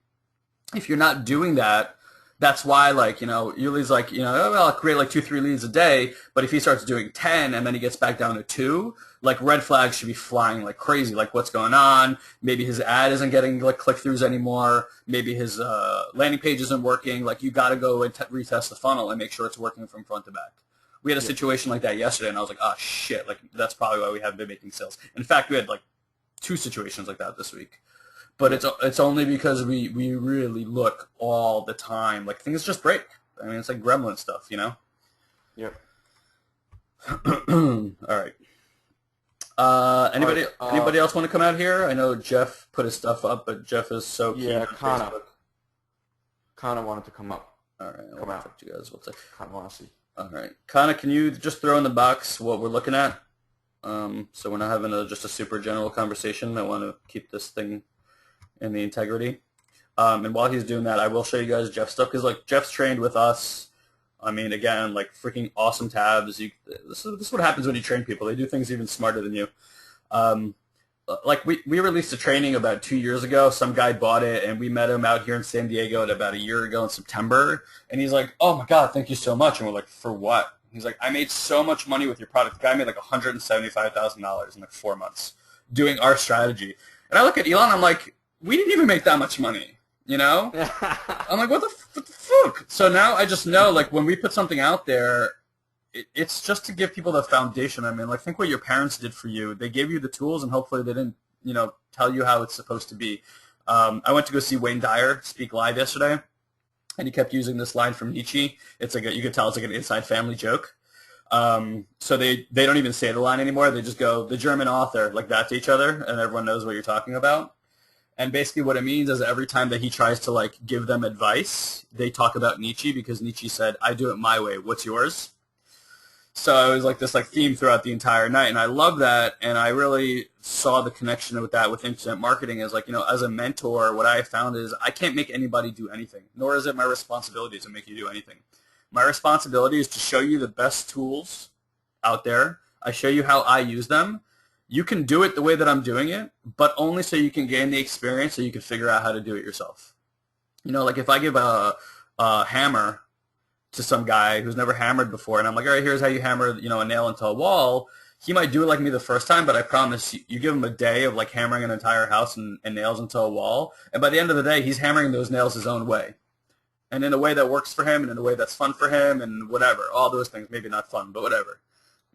If you're not doing that, that's why, Yuli's like, I'll create like 2-3 leads a day, but if he starts doing 10 and then he gets back down to 2, like, red flags should be flying like crazy. Like, what's going on? Maybe his ad isn't getting like click-throughs anymore. Maybe his landing page isn't working. Like, you got to go and retest the funnel and make sure it's working from front to back. We had a situation like that yesterday, and I was like, oh, shit. Like, that's probably why we haven't been making sales. In fact, we had like 2 situations like that this week. But it's only because we really look all the time. Like, things just break. I mean, it's like gremlin stuff, Yep. All right. Anybody else want to come out here? I know Jeff put his stuff up, but Jeff is so keen on Facebook. Kana wanted to come up. All right. I'll talk to you guys. Kana want to see. All right. Kana, can you just throw in the box what we're looking at? So we're not having just a super general conversation. I want to keep this thing in the integrity. And while he's doing that, I will show you guys Jeff's stuff, because like Jeff's trained with us. I mean, again, like freaking awesome tabs. This is what happens when you train people. They do things even smarter than you. Like we released a training about 2 years ago. Some guy bought it, and we met him out here in San Diego about a year ago in September. And he's like, "Oh my God, thank you so much." And we're like, "For what?" He's like, "I made so much money with your product." The guy made like $175,000 in like 4 months doing our strategy. And I look at Elon, I'm like, we didn't even make that much money. I'm like, what the fuck? So now I just know, like, when we put something out there, it's just to give people the foundation. I mean, like, think what your parents did for you. They gave you the tools, and hopefully they didn't, tell you how it's supposed to be. I went to go see Wayne Dyer speak live yesterday, and he kept using this line from Nietzsche. It's like you could tell it's like an inside family joke. So they don't even say the line anymore. They just go, the German author, like that to each other, and everyone knows what you're talking about. And basically what it means is every time that he tries to like give them advice, they talk about Nietzsche, because Nietzsche said, "I do it my way. What's yours?" So it was like this like theme throughout the entire night, and I love that. And I really saw the connection with that with internet marketing is like, as a mentor, what I found is I can't make anybody do anything, nor is it my responsibility to make you do anything. My responsibility is to show you the best tools out there. I show you how I use them. You can do it the way that I'm doing it, but only so you can gain the experience so you can figure out how to do it yourself. You know, like if I give a hammer to some guy who's never hammered before, and I'm like, all right, here's how you hammer, you know, a nail into a wall. He might do it like me the first time, but I promise you give him a day of like hammering an entire house and nails into a wall, and by the end of the day, he's hammering those nails his own way, and in a way that works for him, and in a way that's fun for him, and whatever, all those things. Maybe not fun, but whatever.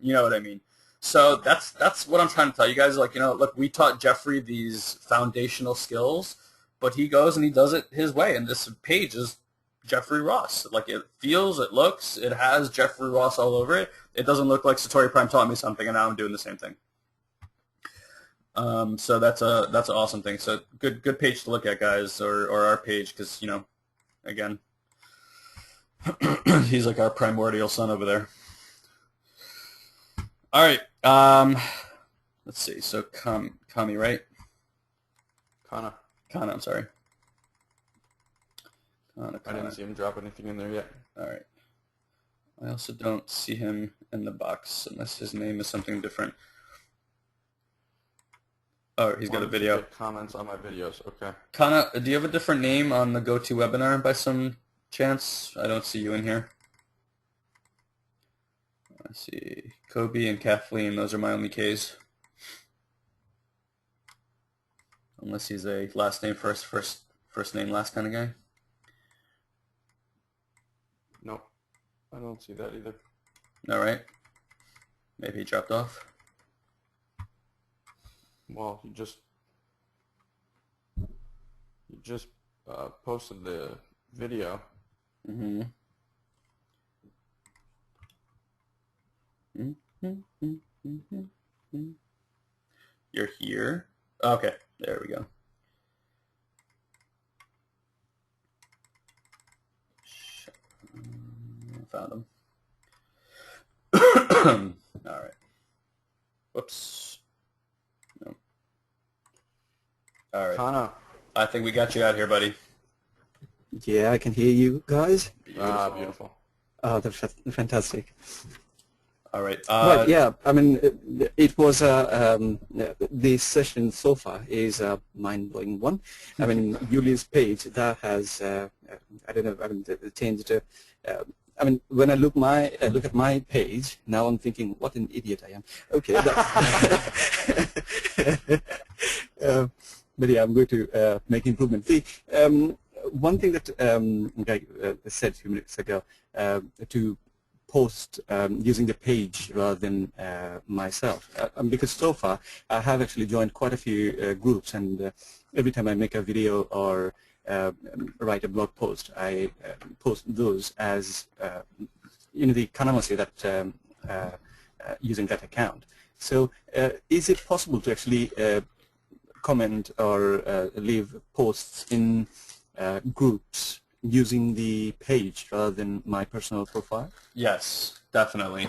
You know what I mean? So that's what I'm trying to tell you guys. Like, you know, look, we taught Jeffrey these foundational skills, but he goes and he does it his way, and this page is Jeffrey Ross. Like, it feels, it looks, it has Jeffrey Ross all over it. It doesn't look like Satori Prime taught me something and now I'm doing the same thing. So that's an awesome thing. So good page to look at, guys, or our page, because, you know, again, he's like our primordial son over there. All right. Let's see. So Kami, right? Kana, I'm sorry. Kana. I didn't see him drop anything in there yet. All right. I also don't see him in the box unless his name is something different. Oh, he's got a video. Get comments on my videos. Okay. Kana, do you have a different name on the GoToWebinar by some chance? I don't see you in here. I see Kobe and Kathleen. Those are my only Ks. Unless he's a last name first name last kind of guy. Nope. I don't see that either. All right. Maybe he dropped off. Well, you just posted the video. Mm-hmm. You're here? Okay, there we go. Found him. All right. Whoops. No. All right. Kana. I think we got you out here, buddy. Yeah, I can hear you guys. Beautiful. Beautiful. Oh, that's fantastic. All right. Right, yeah, I mean, it was the session so far is a mind-blowing one. I mean, Julia's page that has I don't know, I mean, changed. I mean, when I look at my page now, I'm thinking, what an idiot I am. Okay, but yeah, I'm going to make improvement. The one thing that I said a few minutes ago to post using the page rather than myself, because so far I have actually joined quite a few groups, and every time I make a video or write a blog post, I post those as the Kanamasi that using that account. So is it possible to actually comment or leave posts in groups using the page rather than my personal profile? Yes, definitely.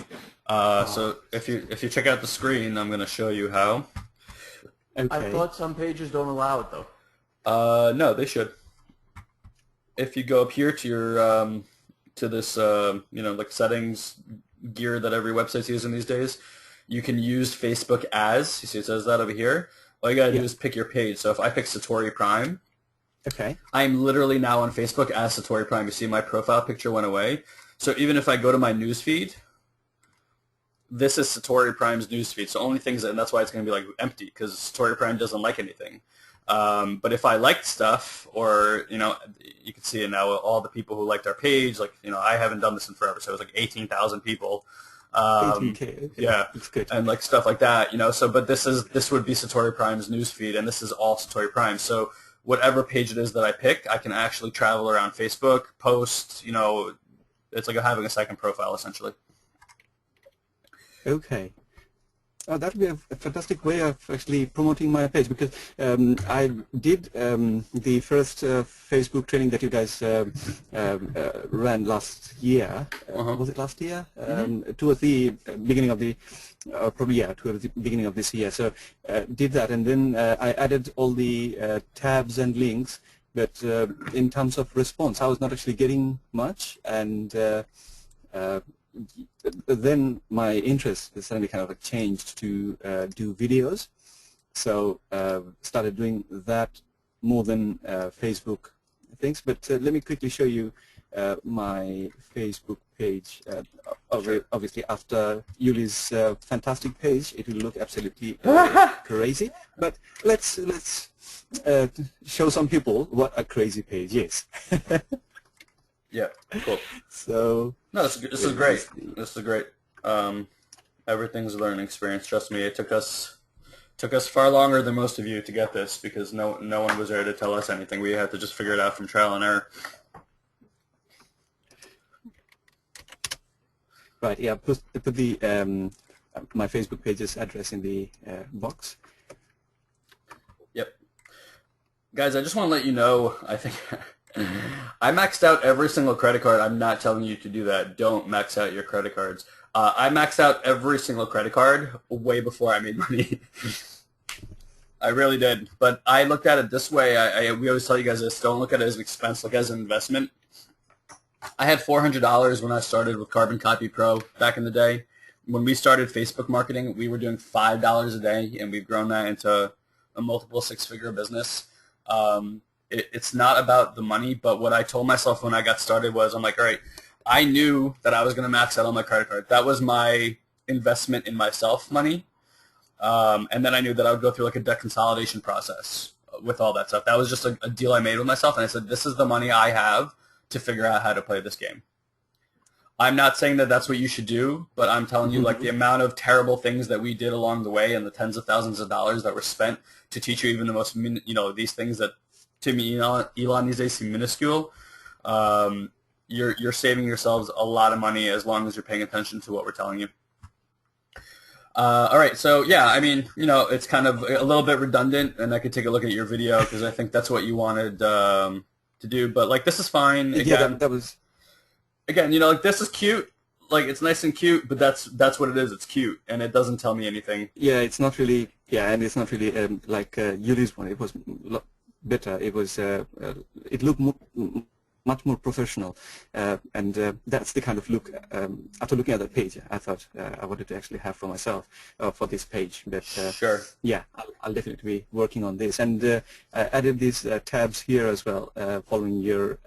So if you check out the screen, I'm going to show you how. Okay. I thought some pages don't allow it though. No, they should. If you go up here to your to this like settings gear that every website's using these days, you can use Facebook as. You see it says that over here. All you gotta do is pick your page. So if I pick Satori Prime, okay, I'm literally now on Facebook as Satori Prime. You see my profile picture went away. So even if I go to my newsfeed, this is Satori Prime's newsfeed. So only things, and that's why it's going to be like empty, because Satori Prime doesn't like anything. But if I liked stuff, or you can see it now, all the people who liked our page, like I haven't done this in forever, so it was like 18,000 people. 18K. Yeah, it's good. And like stuff like that, So, but this would be Satori Prime's newsfeed, and this is all Satori Prime. So whatever page it is that I pick, I can actually travel around Facebook, post. It's like having a second profile essentially. Okay. That would be a fantastic way of actually promoting my page, because I did the first Facebook training that you guys ran last year. Was it last year? Towards the beginning of the, towards the beginning of this year. So did that, and then I added all the tabs and links but in terms of response, I was not actually getting much, and then my interest suddenly kind of changed to do videos. So started doing that more than Facebook things. But let me quickly show you my Facebook page. Obviously, after Yuli's fantastic page, it will look absolutely crazy. But let's show some people what a crazy page is. Yeah, cool. So no, this is great. This is great. Everything's a learning experience. Trust me, it took us far longer than most of you to get this because no one was there to tell us anything. We had to just figure it out from trial and error. Right. Yeah. Put the my Facebook page's address in the box. Yep. Guys, I just want to let you know. I think. I maxed out every single credit card. I'm not telling you to do that. Don't max out your credit cards. I maxed out every single credit card way before I made money. I really did. But I looked at it this way. We always tell you guys this. Don't look at it as an expense. Look at it as an investment. I had $400 when I started with Carbon Copy Pro back in the day. When we started Facebook marketing, we were doing $5 a day, and we've grown that into a multiple six-figure business. It's not about the money, but what I told myself when I got started was, I'm like, all right, I knew that I was going to max out on my credit card. That was my investment in myself money. And then I knew that I would go through like a debt consolidation process with all that stuff. That was just a deal I made with myself, and I said, this is the money I have to figure out how to play this game. I'm not saying that that's what you should do, but I'm telling you, like, the amount of terrible things that we did along the way and the tens of thousands of dollars that were spent to teach you even the most, these things that to me, Elon these days seem minuscule. You're saving yourselves a lot of money as long as you're paying attention to what we're telling you. All right, so yeah, I mean, it's kind of a little bit redundant, and I could take a look at your video because I think that's what you wanted to do. But like, this is fine. Again, yeah, that was. Again, like, this is cute. Like, it's nice and cute, but that's what it is. It's cute, and it doesn't tell me anything. Yeah, it's not really. Yeah, and it's not really like Yuli's one. It was better. It was. It looked much more professional, and that's the kind of look. After looking at that page, I thought I wanted to actually have for myself for this page. But sure. Yeah, I'll definitely be working on this, and I added these tabs here as well following your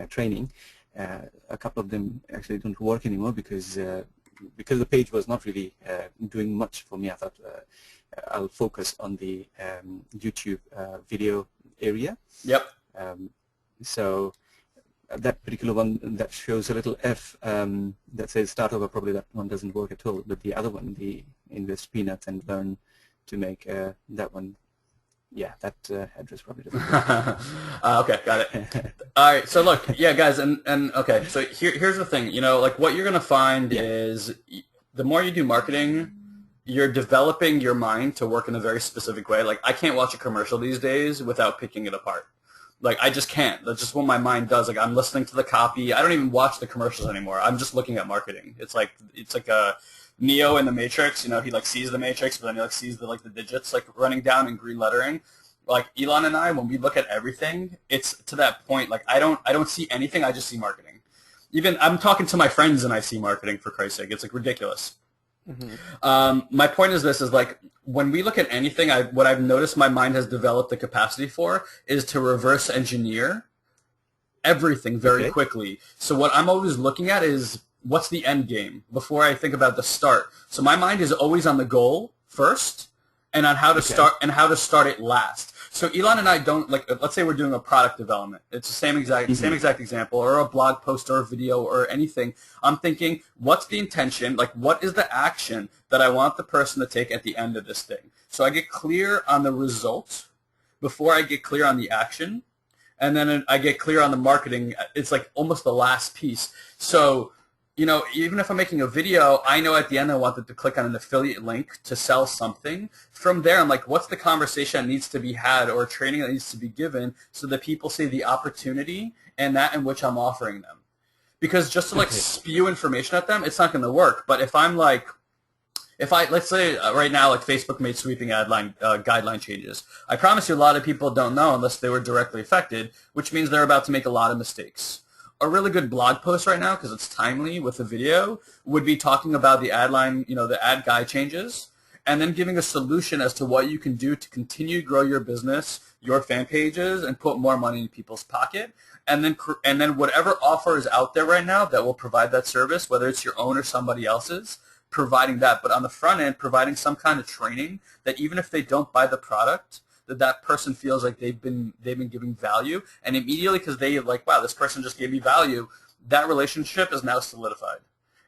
training. A couple of them actually don't work anymore because the page was not really doing much for me. I thought I'll focus on the YouTube video area. Yep. So that particular one that shows a little F that says start over, probably that one doesn't work at all. But the other one, the invest peanuts and learn to make that one. Yeah, that address probably doesn't work. Okay, got it. All right, so look, yeah, guys, and okay, so here's the thing. Like, what you're going to find is the more you do marketing, you're developing your mind to work in a very specific way. Like, I can't watch a commercial these days without picking it apart. Like, I just can't. That's just what my mind does. Like, I'm listening to the copy. I don't even watch the commercials anymore. I'm just looking at marketing. It's like a Neo in the Matrix, he like sees the Matrix, but then he like sees the digits like running down in green lettering. Like, Elon and I, when we look at everything, it's to that point. Like, I don't see anything. I just see marketing. Even I'm talking to my friends and I see marketing, for Christ's sake. It's like ridiculous. Mm-hmm. My point is this: is like, when we look at anything, what I've noticed my mind has developed the capacity for is to reverse engineer everything very quickly. So what I'm always looking at is, what's the end game before I think about the start? So my mind is always on the goal first and on how to start and how to start it last. So Elon and I don't, like, let's say we're doing a product development. It's the same exact example, or a blog post or a video or anything. I'm thinking, what's the intention? Like, what is the action that I want the person to take at the end of this thing? So I get clear on the result before I get clear on the action. And then I get clear on the marketing. It's like almost the last piece. So, even if I'm making a video, I know at the end I want them to click on an affiliate link to sell something. From there, I'm like, what's the conversation that needs to be had or training that needs to be given so that people see the opportunity and that in which I'm offering them? Because just to spew information at them, it's not going to work. But if I'm If let's say right now, like Facebook made sweeping guideline changes. I promise you a lot of people don't know unless they were directly affected, which means they're about to make a lot of mistakes. A really good blog post right now, because it's timely with a video, would be talking about the the ad guide changes, and then giving a solution as to what you can do to continue to grow your business, your fan pages, and put more money in people's pocket. And then whatever offer is out there right now that will provide that service, whether it's your own or somebody else's, providing that. But on the front end, providing some kind of training that even if they don't buy the product, that person feels like they've been giving value, and immediately, because they like, wow, this person just gave me value, that relationship is now solidified,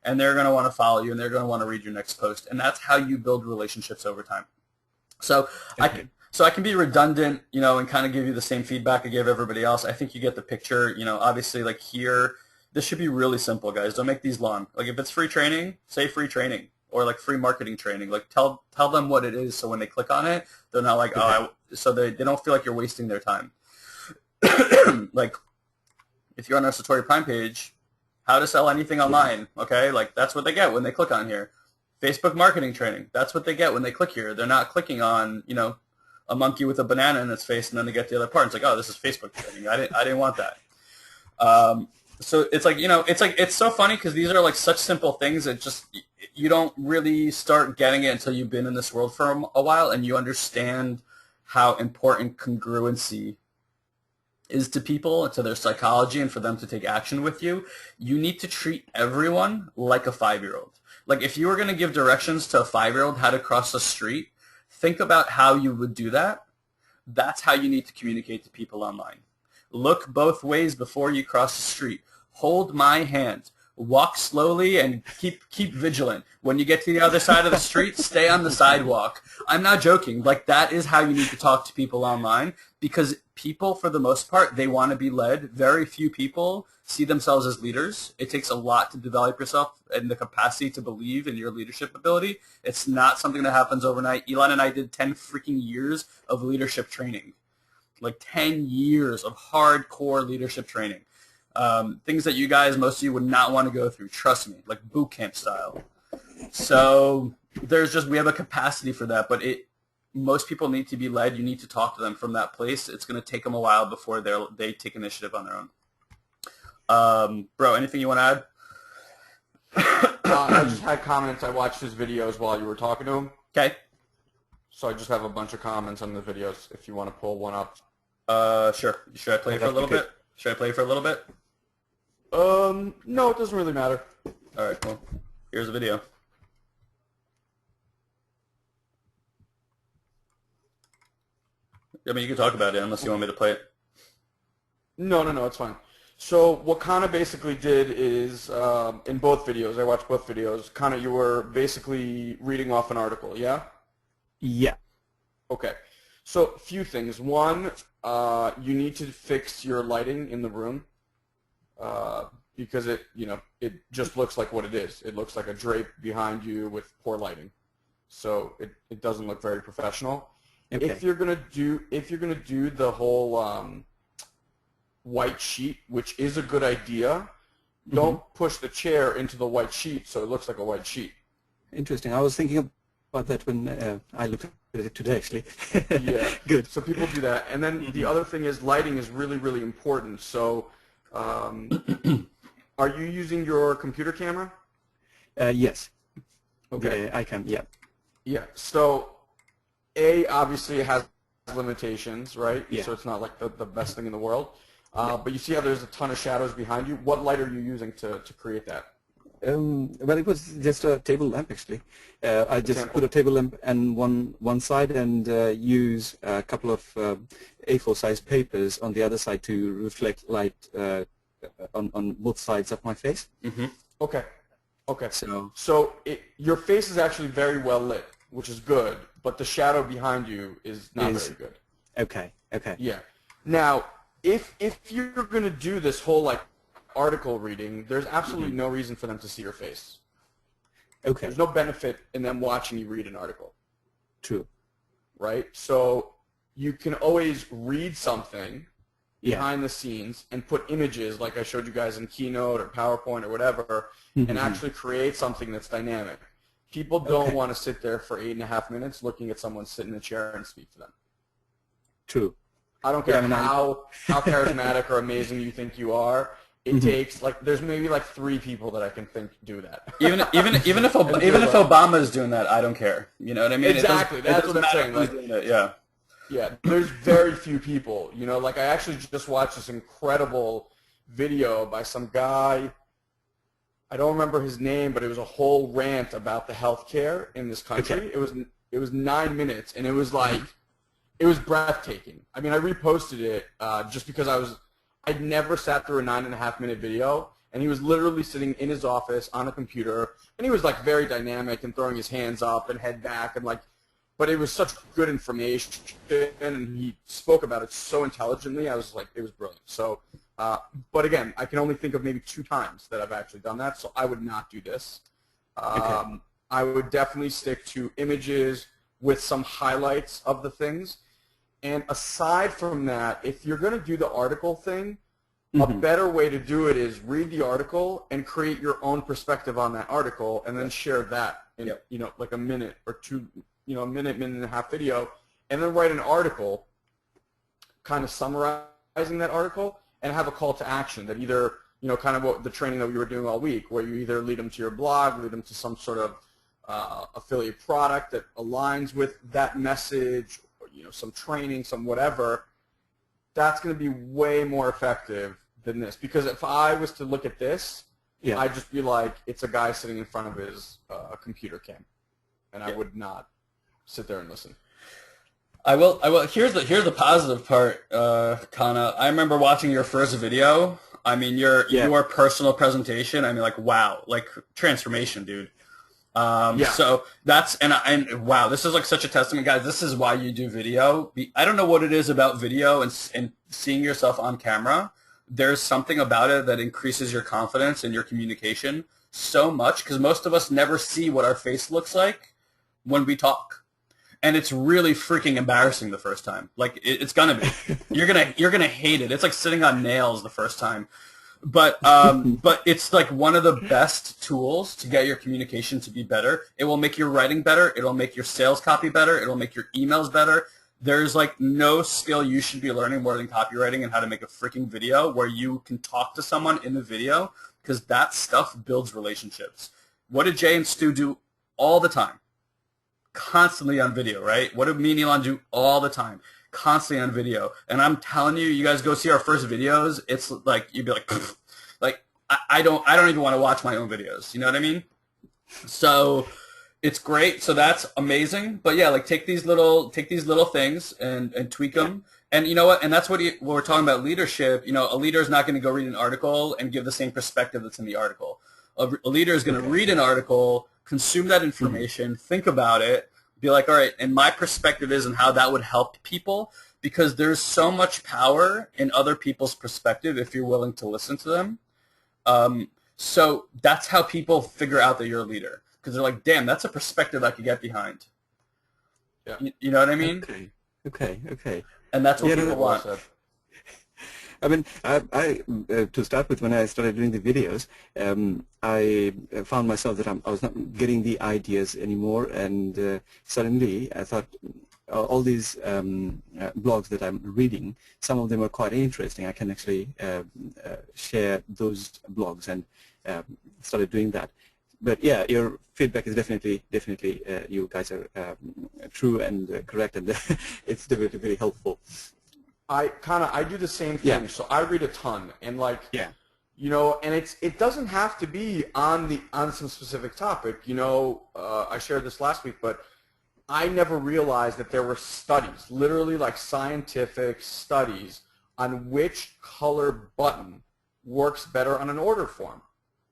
and they're going to want to follow you, and they're going to want to read your next post, and that's how you build relationships over time. So I can be redundant, and kind of give you the same feedback I gave everybody else. I think you get the picture. Obviously, like here, this should be really simple, guys. Don't make these long. Like if it's free training, say free training. Or like free marketing training. Like tell them what it is, so when they click on it, they're not like, so they don't feel like you're wasting their time. Like if you're on our Satori Prime page, how to sell anything online, okay? Like that's what they get when they click on here. Facebook marketing training, that's what they get when they click here. They're not clicking on, a monkey with a banana in its face, and then they get the other part. It's like, oh, this is Facebook training. I didn't want that. So it's like, it's so funny because these are like such simple things that just you don't really start getting it until you've been in this world for a while and you understand how important congruency is to people, to their psychology, and for them to take action with you. You need to treat everyone like a 5-year-old. Like if you were going to give directions to a 5-year-old how to cross the street, think about how you would do that. That's how you need to communicate to people online. Look both ways before you cross the street. Hold my hand. Walk slowly and keep vigilant. When you get to the other side of the street, stay on the sidewalk. I'm not joking. Like that is how you need to talk to people online, because people, for the most part, they want to be led. Very few people see themselves as leaders. It takes a lot to develop yourself and the capacity to believe in your leadership ability. It's not something that happens overnight. Elon and I did 10 freaking years of leadership training. Like 10 years of hardcore leadership training. Things that you guys, most of you would not want to go through, trust me, like boot camp style. So we have a capacity for that, but most people need to be led. You need to talk to them from that place. It's going to take them a while before they take initiative on their own. Bro, anything you want to add? I just had comments. I watched his videos while you were talking to him. Okay. So I just have a bunch of comments on the videos if you want to pull one up. Sure. Should I play for a little bit? Should I play for a little bit? No, it doesn't really matter. All right, cool. Here's a video. I mean, you can talk about it unless you want me to play it. No, it's fine. So what Kana basically did is, in both videos, I watched both videos, Kana, you were basically reading off an article, yeah? Yeah. Okay. So a few things. One, you need to fix your lighting in the room because it just looks like what it is. It looks like a drape behind you with poor lighting. So it doesn't look very professional. Okay. If you're gonna do the whole white sheet, which is a good idea, don't push the chair into the white sheet so it looks like a white sheet. Interesting. I was thinking about that when I looked at it today, actually. Yeah. Good. So people do that. And then the other thing is lighting is really, really important. So are you using your computer camera? Yes. Okay. I can, yeah. Yeah. So obviously it has limitations, right? Yeah. So it's not like the best thing in the world. But you see how there's a ton of shadows behind you? What light are you using to create that? Well, it was just a table lamp, actually. I just put a table lamp on one side and use a couple of A4 size papers on the other side to reflect light on both sides of my face. Mm-hmm. Okay. Okay. So your face is actually very well lit, which is good, but the shadow behind you is not very good. Okay. Okay. Yeah. Now, if you're going to do this whole like article reading, there's absolutely no reason for them to see your face. Okay. There's no benefit in them watching you read an article. True. Right? So you can always read something behind the scenes and put images like I showed you guys in Keynote or PowerPoint or whatever and actually create something that's dynamic. People don't want to sit there for 8.5 minutes looking at someone sit in a chair and speak to them. True. I don't care how charismatic or amazing you think you are. It takes like there's maybe like 3 people that I can think do that. Even if Obama is doing that, I don't care. You know what I mean? Exactly. That's what I'm saying. Like, yeah. Yeah. There's very few people. You know, like I actually just watched this incredible video by some guy. I don't remember his name, but it was a whole rant about the healthcare in this country. Okay. It was 9 minutes, and it was like it was breathtaking. I mean, I reposted it just because I'd never sat through a 9.5-minute video, and he was literally sitting in his office on a computer, and he was like very dynamic and throwing his hands up and head back and like, but it was such good information, and he spoke about it so intelligently. I was like, it was brilliant. So, but again, I can only think of maybe 2 times that I've actually done that, so I would not do this. I would definitely stick to images with some highlights of the things. And aside from that, if you're going to do the article thing, a better way to do it is read the article and create your own perspective on that article, and then share that in you know, like a minute or 2, you know, a minute and a half video, and then write an article kind of summarizing that article and have a call to action that either, you know, kind of what the training that we were doing all week, where you either lead them to your blog, lead them to some sort of affiliate product that aligns with that message, or, you know, some training, some whatever. That's going to be way more effective than this. Because if I was to look at this, I'd just be like, it's a guy sitting in front of his computer cam. And I would not sit there and listen. I will. Here's the positive part, Kana. I remember watching your first video. I mean, your personal presentation. I mean, like, wow, like transformation, dude. So that's and wow, this is like such a testament, guys. This is why you do video. I don't know what it is about video and seeing yourself on camera. There's something about it that increases your confidence and your communication so much, because most of us never see what our face looks like when we talk. And it's really freaking embarrassing the first time. Like it's gonna be. You're gonna hate it. It's like sitting on nails the first time. But it's like one of the best tools to get your communication to be better. It will make your writing better. It'll make your sales copy better. It'll make your emails better. There's like no skill you should be learning more than copywriting and how to make a freaking video where you can talk to someone in the video, because that stuff builds relationships. What did Jay and Stu do all the time? Constantly on video, right? What did me and Elon do all the time? Constantly on video. And I'm telling you, you guys go see our first videos. It's like you'd be like, pfft. Like I don't even want to watch my own videos. You know what I mean? So it's great. So that's amazing. But yeah, like take these little things and tweak them. And you know what? And that's what when we're talking about leadership. You know, a leader is not going to go read an article and give the same perspective that's in the article. A leader is going to read an article, consume that information, think about it, be like, all right, and my perspective is and how that would help people, because there's so much power in other people's perspective if you're willing to listen to them. So that's how people figure out that you're a leader, because they're like, damn, that's a perspective I could get behind. Yeah. You know what I mean? Okay. And that's what people want. I mean, I to start with, when I started doing the videos, I found myself that I was not getting the ideas anymore, and suddenly I thought all these blogs that I'm reading, some of them are quite interesting. I can actually share those blogs, and started doing that. But yeah, your feedback is definitely you guys are true and correct, and it's definitely very helpful. I do the same thing. So I read a ton, and like, you know, and it doesn't have to be on some specific topic. You know, I shared this last week, but I never realized that there were studies, literally like scientific studies, on which color button works better on an order form.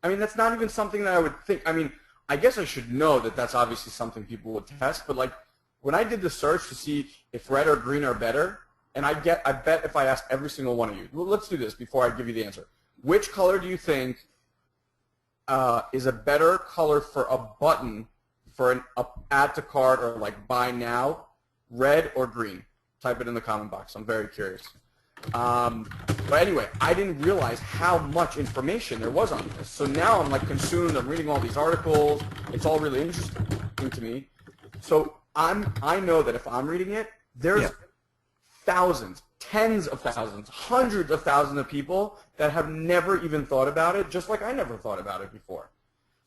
I mean, that's not even something that I would think. I mean, I guess I should know that that's obviously something people would test, but like when I did the search to see if red or green are better, and I bet if I asked every single one of you, well, let's do this before I give you the answer. Which color do you think is a better color for a button for an add to cart or like buy now, red or green? Type it in the comment box. I'm very curious. But anyway, I didn't realize how much information there was on this. So now I'm like consumed. I'm reading all these articles. It's all really interesting to me. So I know that if I'm reading it, there's thousands, tens of thousands, hundreds of thousands of people that have never even thought about it, just like I never thought about it before.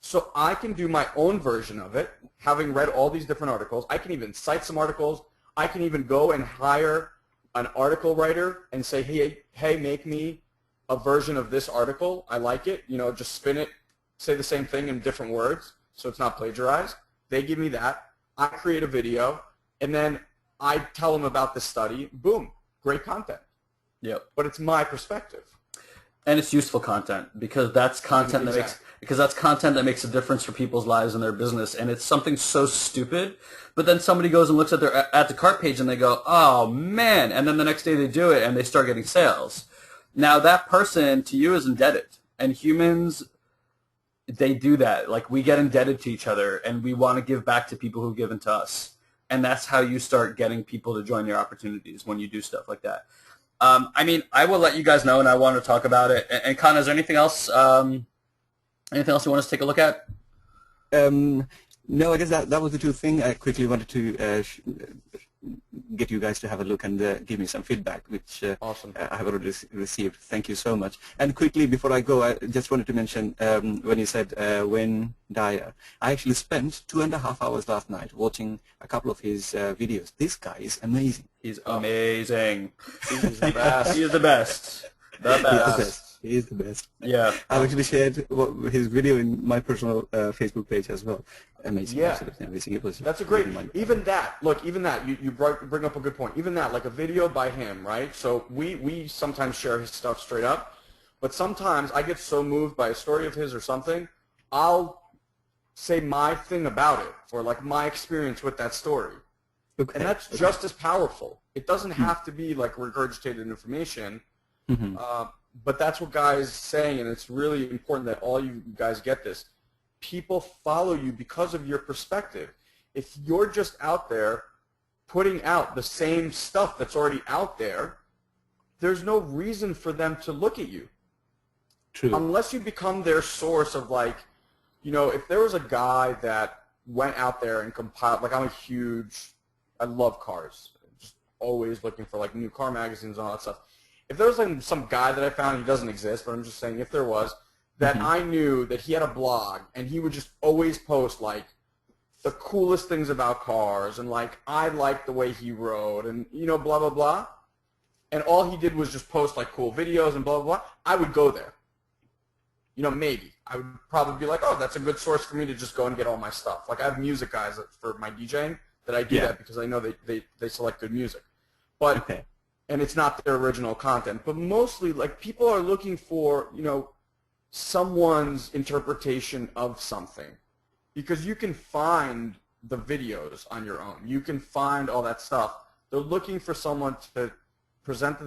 So I can do my own version of it, having read all these different articles. I can even cite some articles. I can even go and hire an article writer and say, hey, make me a version of this article. I like it. You know, just spin it, say the same thing in different words so it's not plagiarized. They give me that. I create a video, and then I tell them about this study. Boom, great content. Yep. But it's my perspective. And it's useful content because that's content that makes a difference for people's lives and their business. And it's something so stupid, but then somebody goes and looks at their at the cart page and they go, "Oh man!" And then the next day they do it and they start getting sales. Now that person to you is indebted, and humans, they do that. Like, we get indebted to each other, and we want to give back to people who've given to us. And that's how you start getting people to join your opportunities, when you do stuff like that. I mean, I will let you guys know, and I want to talk about it. And Con, is there anything else? Anything else you want us to take a look at? No, I guess that was the two things. I quickly wanted to get you guys to have a look and give me some feedback, which Awesome. I have already received. Thank you so much. And quickly, before I go, I just wanted to mention when you said Wayne Dyer, I actually spent 2.5 hours last night watching a couple of his videos. This guy is amazing. He's amazing. He's the best. He is the best. The He's the best. best. He is the best. Yeah. I've actually shared his video in my personal Facebook page as well. Amazing. Yeah. Absolutely amazing. It was That's a great, really even that, look, even that, you bring up a good point. Even that, like a video by him, right? So we sometimes share his stuff straight up, but sometimes I get so moved by a story of his or something, I'll say my thing about it, or like my experience with that story. Okay. And that's just as powerful. It doesn't have to be like regurgitated information, but that's what Guy's saying, and it's really important that all you guys get this. People follow you because of your perspective. If you're just out there putting out the same stuff that's already out there, there's no reason for them to look at you. True. Unless you become their source of, like, you know, if there was a guy that went out there and compiled, like, I love cars, just always looking for like new car magazines and all that stuff. If there was like some guy that I found, he doesn't exist, but I'm just saying if there was, that I knew that he had a blog and he would just always post like the coolest things about cars and like I liked the way he rode and, you know, blah, blah, blah. And all he did was just post like cool videos and blah, blah, blah. I would go there. You know, maybe. I would probably be like, oh, that's a good source for me to just go and get all my stuff. Like I have music guys for my DJing that I do that because I know they select good music. But and it's not their original content. But mostly, like, people are looking for, you know, someone's interpretation of something. Because you can find the videos on your own. You can find all that stuff. They're looking for someone to present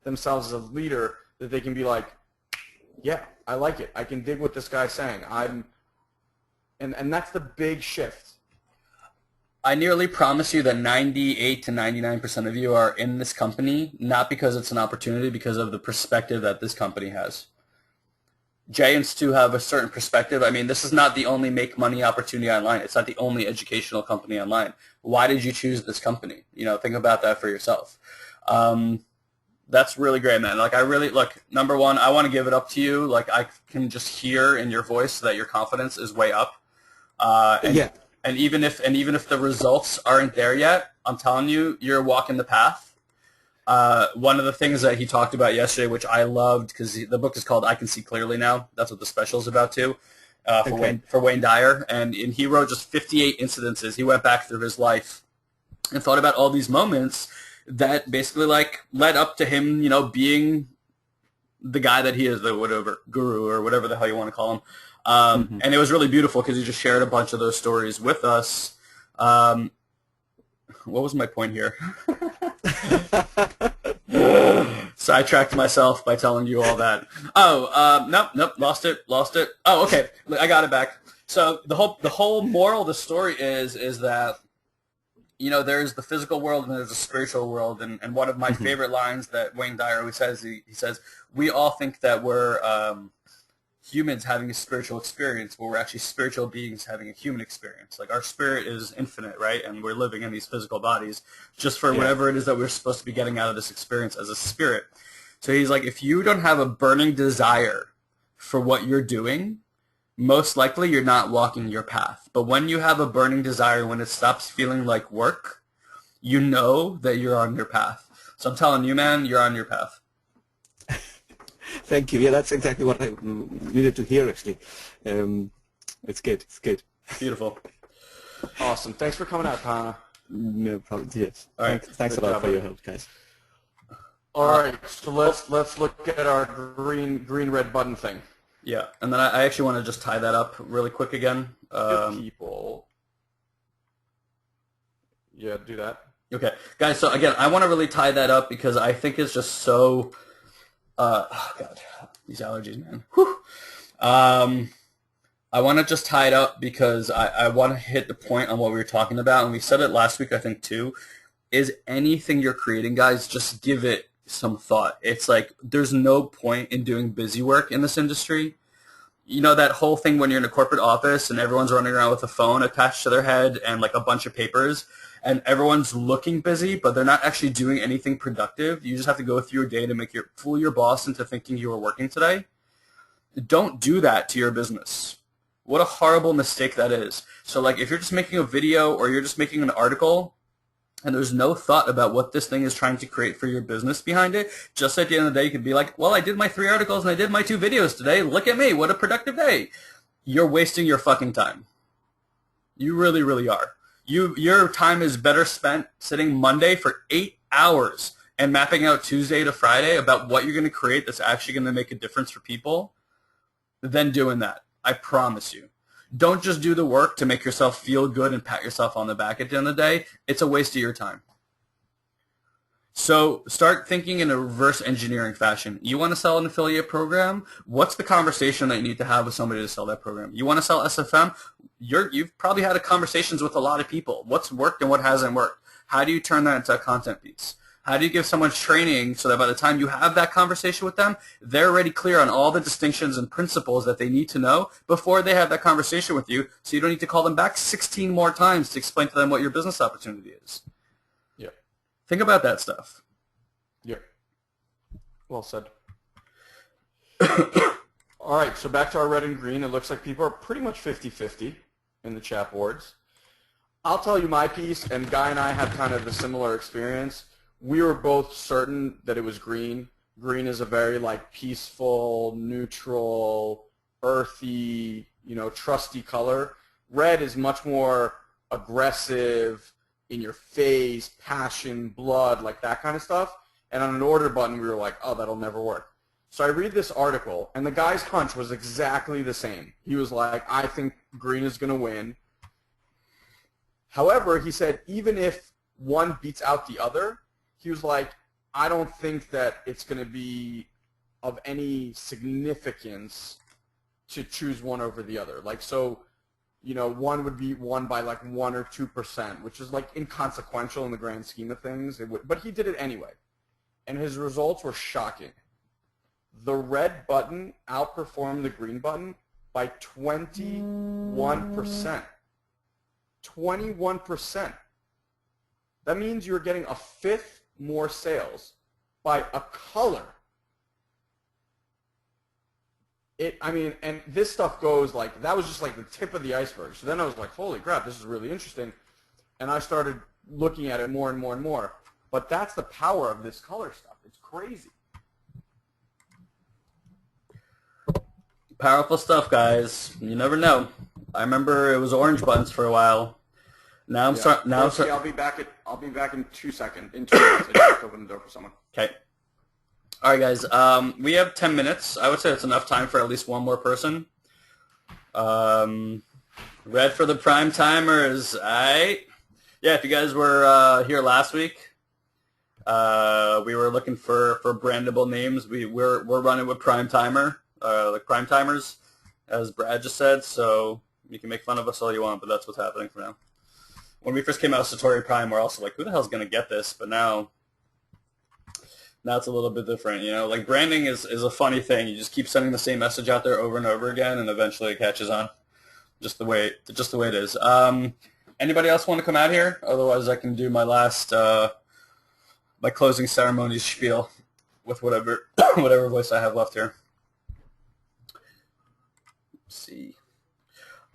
themselves as a leader that they can be like, yeah, I like it. I can dig what this guy's saying. And that's the big shift. I nearly promise you that 98 to 99% of you are in this company, not because it's an opportunity, because of the perspective that this company has. Jay and Stu have a certain perspective. I mean, this is not the only make money opportunity online. It's not the only educational company online. Why did you choose this company? You know, think about that for yourself. That's really great, man. Like, look, number one, I want to give it up to you. Like, I can just hear in your voice that your confidence is way up. And even if the results aren't there yet, I'm telling you, you're walking the path. One of the things that he talked about yesterday, which I loved, because the book is called I Can See Clearly Now. That's what the special is about too, for Wayne Dyer. And he wrote just 58 incidences. He went back through his life and thought about all these moments that basically like led up to him, you know, being the guy that he is, the whatever guru or whatever the hell you want to call him. And it was really beautiful because he just shared a bunch of those stories with us. What was my point here? Sidetracked myself by telling you all that. Nope, lost it. Oh, okay, I got it back. So the whole moral of the story is that, there's the physical world and there's the spiritual world. And one of my favorite lines that Wayne Dyer always says, he says, we all think that we're humans having a spiritual experience, but we're actually spiritual beings having a human experience. Like, our spirit is infinite, right? And we're living in these physical bodies just for whatever it is that we're supposed to be getting out of this experience as a spirit. So he's like, if you don't have a burning desire for what you're doing, most likely you're not walking your path. But when you have a burning desire, when it stops feeling like work, you know that you're on your path. So I'm telling you, man, you're on your path. Thank you. Yeah, that's exactly what I needed to hear, actually. It's good. It's good. Beautiful. Awesome. Thanks for coming out, Pana. No problem. Yes. All right. Thanks a lot for your help, guys. All right. So let's look at our green-red button thing. Yeah, and then I actually want to just tie that up really quick again. People. Yeah, do that. Okay, guys, so again, I want to really tie that up because I think it's just so... oh, God, these allergies, man. Whew. I want to just tie it up because I want to hit the point on what we were talking about, and we said it last week, I think, too. Is anything you're creating, guys, just give it some thought. It's like there's no point in doing busy work in this industry. You know that whole thing when you're in a corporate office and everyone's running around with a phone attached to their head and like a bunch of papers, and everyone's looking busy, but they're not actually doing anything productive. You just have to go through your day to fool your boss into thinking you were working today. Don't do that to your business. What a horrible mistake that is. So like if you're just making a video or you're just making an article, and there's no thought about what this thing is trying to create for your business behind it, just at the end of the day, you could be like, well, I did my 3 articles and I did my 2 videos today. Look at me. What a productive day. You're wasting your fucking time. You really, really are. Your time is better spent sitting Monday for 8 hours and mapping out Tuesday to Friday about what you're going to create that's actually going to make a difference for people than doing that. I promise you. Don't just do the work to make yourself feel good and pat yourself on the back at the end of the day. It's a waste of your time. So start thinking in a reverse engineering fashion. You want to sell an affiliate program? What's the conversation that you need to have with somebody to sell that program? You want to sell SFM? You've probably had conversations with a lot of people. What's worked and what hasn't worked? How do you turn that into a content piece? How do you give someone training so that by the time you have that conversation with them, they're already clear on all the distinctions and principles that they need to know before they have that conversation with you, so you don't need to call them back 16 more times to explain to them what your business opportunity is? Yeah. Think about that stuff. Yeah. Well said. All right, so back to our red and green. It looks like people are pretty much 50-50 in the chat boards. I'll tell you my piece, and Guy and I had kind of a similar experience. We were both certain that it was green. Green is a very like peaceful, neutral, earthy, trusty color. Red is much more aggressive, in your face, passion, blood, like that kind of stuff. And on an order button, we were like, oh, that'll never work. So I read this article, and the guy's hunch was exactly the same. He was like, I think green is going to win. However, he said even if one beats out the other, he was like, I don't think that it's going to be of any significance to choose one over the other. Like, so, one would be won by like 1 or 2%, which is like inconsequential in the grand scheme of things. But he did it anyway. And his results were shocking. The red button outperformed the green button by 21%. 21%. That means you're getting a fifth more sales by a color. And this stuff goes like, that was just like the tip of the iceberg. So then I was like, holy crap, this is really interesting. And I started looking at it more and more and more. But that's the power of this color stuff. It's crazy. Powerful stuff, guys. You never know. I remember it was orange buttons for a while. Now I'm starting. Now I'll be back in 2 seconds. In 2 minutes, I just open the door for someone. Okay. All right, guys. We have 10 minutes. I would say it's enough time for at least one more person. Red for the prime timers. All right. Yeah, if you guys were here last week, we were looking for brandable names. We're running with prime timer, like prime timers, as Brad just said. So you can make fun of us all you want, but that's what's happening for now. when we first came out with Satori Prime, we're also like, who the hell's going to get this? But now it's a little bit different, you know. Like branding is a funny thing. You just keep sending the same message out there over and over again, and eventually it catches on. Just the way it is. Anybody else want to come out here? Otherwise, I can do my last my closing ceremonies spiel with whatever whatever voice I have left here. Let's see.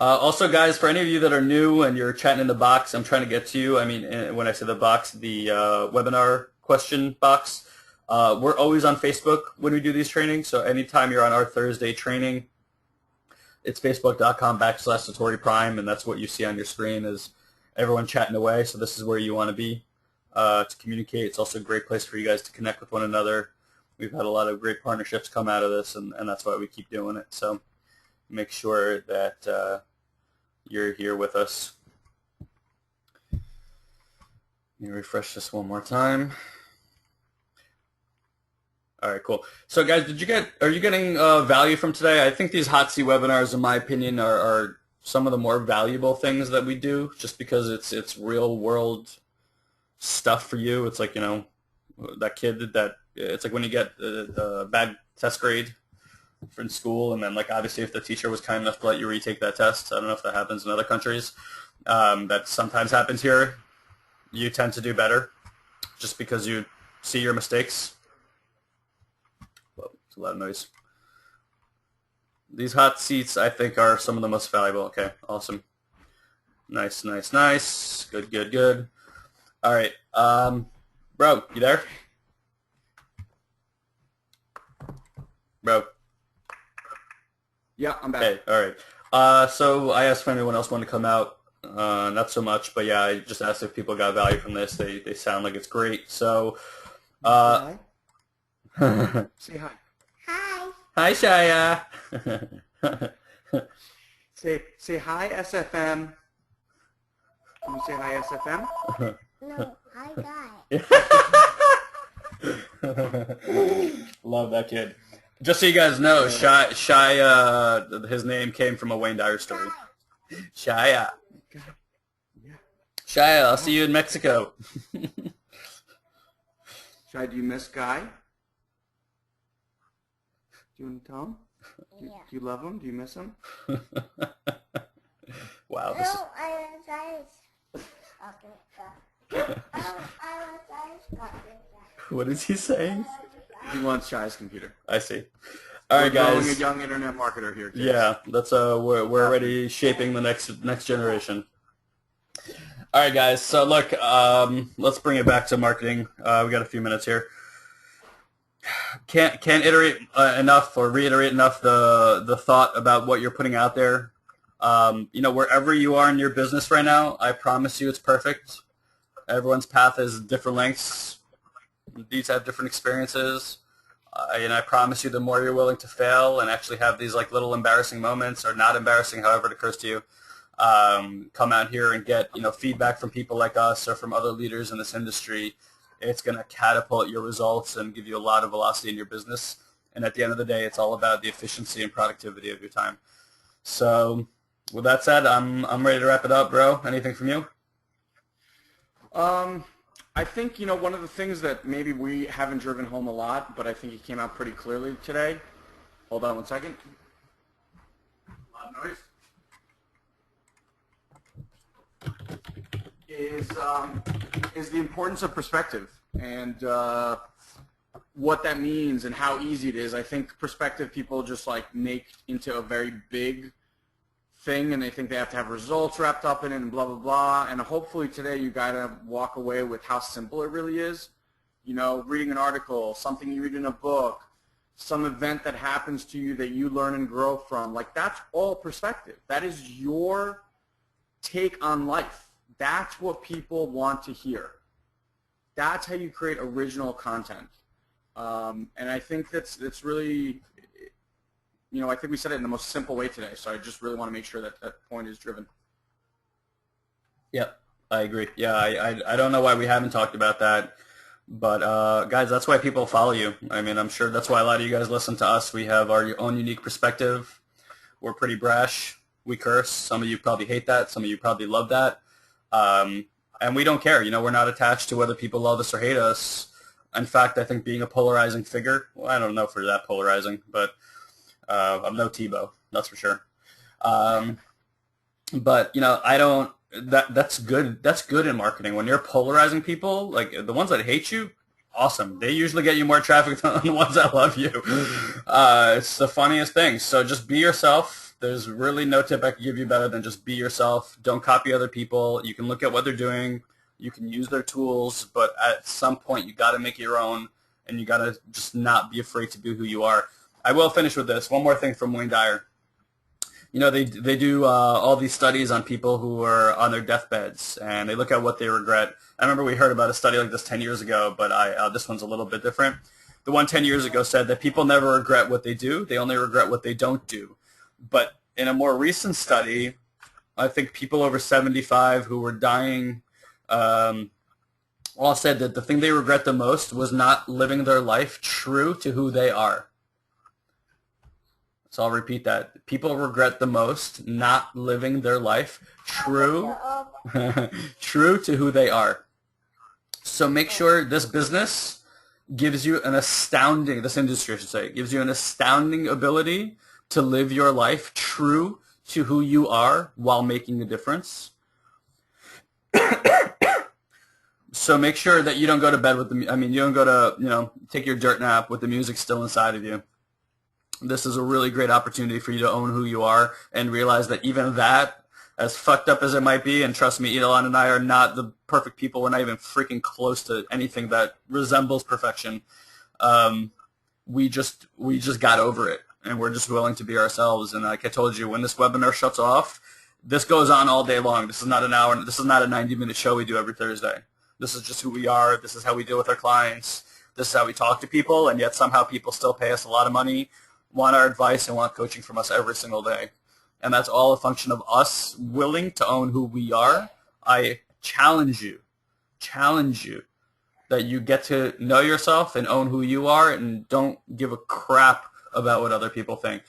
Also, guys, for any of you that are new and you're chatting in the box, I'm trying to get to you. I mean, when I say the box, the webinar question box. We're always on Facebook when we do these trainings, so anytime you're on our Thursday training, it's facebook.com/Satori Prime, and that's what you see on your screen is everyone chatting away, so this is where you want to be to communicate. It's also a great place for you guys to connect with one another. We've had a lot of great partnerships come out of this, and that's why we keep doing it. So make sure that you're here with us. Let me refresh this one more time. All right, cool. So, guys, are you getting value from today? I think these hot seat webinars, in my opinion, are some of the more valuable things that we do, just because it's real world stuff for you. It's like, you know, that kid that it's like when you get a bad test grade in school, and then like obviously if the teacher was kind enough to let you retake that test, I don't know if that happens in other countries. That sometimes happens here. You tend to do better just because you see your mistakes. Whoa, it's a lot of noise. These hot seats, I think, are some of the most valuable. Okay, awesome. Nice, nice, nice. Good, good, good. All right. Bro, you there? Bro. Yeah, I'm back. Okay, all right. So I asked if anyone else wanted to come out. Not so much, but yeah, I just asked if people got value from this. They sound like it's great. So, Say hi. Hi. Hi, Shaya. Say hi, SFM. Can you say hi, SFM? No, hi, guy. Love that kid. Just so you guys know, Shia, his name came from a Wayne Dyer story. Shia. Shia, I'll see you in Mexico. Shai, do you miss Guy? Do you want to tell him? Yeah. Do you love him? Do you miss him? Wow. No, I was What is he saying? He wants Shai's computer. I see. All right, We're growing guys. a young internet marketer here, kids. Yeah, that's we're already shaping the next generation. All right, guys. So look, let's bring it back to marketing. We got a few minutes here. Can't iterate enough or reiterate enough the thought about what you're putting out there. You know, wherever you are in your business right now, I promise you it's perfect. Everyone's path is different lengths. These have different experiences. And I promise you the more you're willing to fail and actually have these like little embarrassing moments or not embarrassing, however it occurs to you, come out here and get, you know, feedback from people like us or from other leaders in this industry, it's going to catapult your results and give you a lot of velocity in your business. And at the end of the day, it's all about the efficiency and productivity of your time. So with that said, I'm ready to wrap it up, bro. Anything from you? I think, you know, one of the things that maybe we haven't driven home a lot, but I think it came out pretty clearly today. Hold on one second. A lot of noise. Is the importance of perspective and what that means and how easy it is. I think perspective people just like make into a very big thing, and they think they have to have results wrapped up in it and blah, blah, blah. And hopefully today you got to walk away with how simple it really is. You know, reading an article, something you read in a book, some event that happens to you that you learn and grow from. Like, that's all perspective. That is your take on life. That's what people want to hear. That's how you create original content. And I think that's really, you know, I think we said it in the most simple way today, so I just really want to make sure that that point is driven. Yep, I agree. Yeah, I don't know why we haven't talked about that, but guys, that's why people follow you. I mean, I'm sure that's why a lot of you guys listen to us. We have our own unique perspective. We're pretty brash. We curse. Some of you probably hate that. Some of you probably love that. And we don't care. We're not attached to whether people love us or hate us. In fact, I think being a polarizing figure, well, I don't know if we're that polarizing, but I'm no Tebow, that's for sure. But I don't. That's good. That's good in marketing. When you're polarizing people, like the ones that hate you, awesome. They usually get you more traffic than the ones that love you. It's the funniest thing. So just be yourself. There's really no tip I can give you better than just be yourself. Don't copy other people. You can look at what they're doing. You can use their tools, but at some point you got to make it your own, and you got to just not be afraid to be who you are. I will finish with this. One more thing from Wayne Dyer. They do all these studies on people who are on their deathbeds, and they look at what they regret. I remember we heard about a study like this 10 years ago, but this one's a little bit different. The one 10 years ago said that people never regret what they do. They only regret what they don't do. But in a more recent study, I think people over 75 who were dying all said that the thing they regret the most was not living their life true to who they are. So I'll repeat that. People regret the most not living their life true to who they are. So make sure this business gives you this industry I should say, gives you an astounding ability to live your life true to who you are while making a difference. So make sure that you don't go to bed with you don't go to, take your dirt nap with the music still inside of you. This is a really great opportunity for you to own who you are and realize that even that, as fucked up as it might be, and trust me, Elon and I are not the perfect people. We're not even freaking close to anything that resembles perfection. We just got over it, and we're just willing to be ourselves. And like I told you, when this webinar shuts off, this goes on all day long. This is not an hour. This is not a 90-minute show we do every Thursday. This is just who we are. This is how we deal with our clients. This is how we talk to people, and yet somehow people still pay us a lot of money, want our advice, and want coaching from us every single day. And that's all a function of us willing to own who we are. I challenge you that you get to know yourself and own who you are, and don't give a crap about what other people think.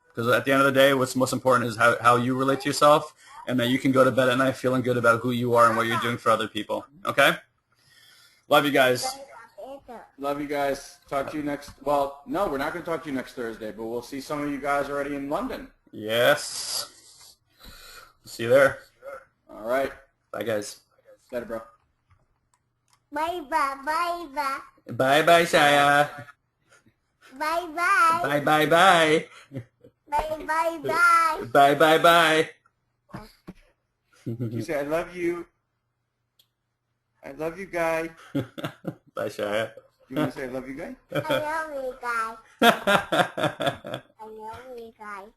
Because at the end of the day, what's most important is how you relate to yourself, and that you can go to bed at night feeling good about who you are and what you're doing for other people. Okay? Love you guys. Love you guys. Talk to you next. Well, no, we're not going to talk to you next Thursday, but we'll see some of you guys already in London. Yes. See you there. All right. Bye, guys. Later, bro. Bye-bye, bye-bye. Bye-bye, Shaya. Bye-bye. Bye-bye-bye. Bye-bye-bye. Bye-bye-bye. You say, I love you. I love you, guy. Bye, Shaya. You want to say I love you, guy? I love you, guys. I love you, guys.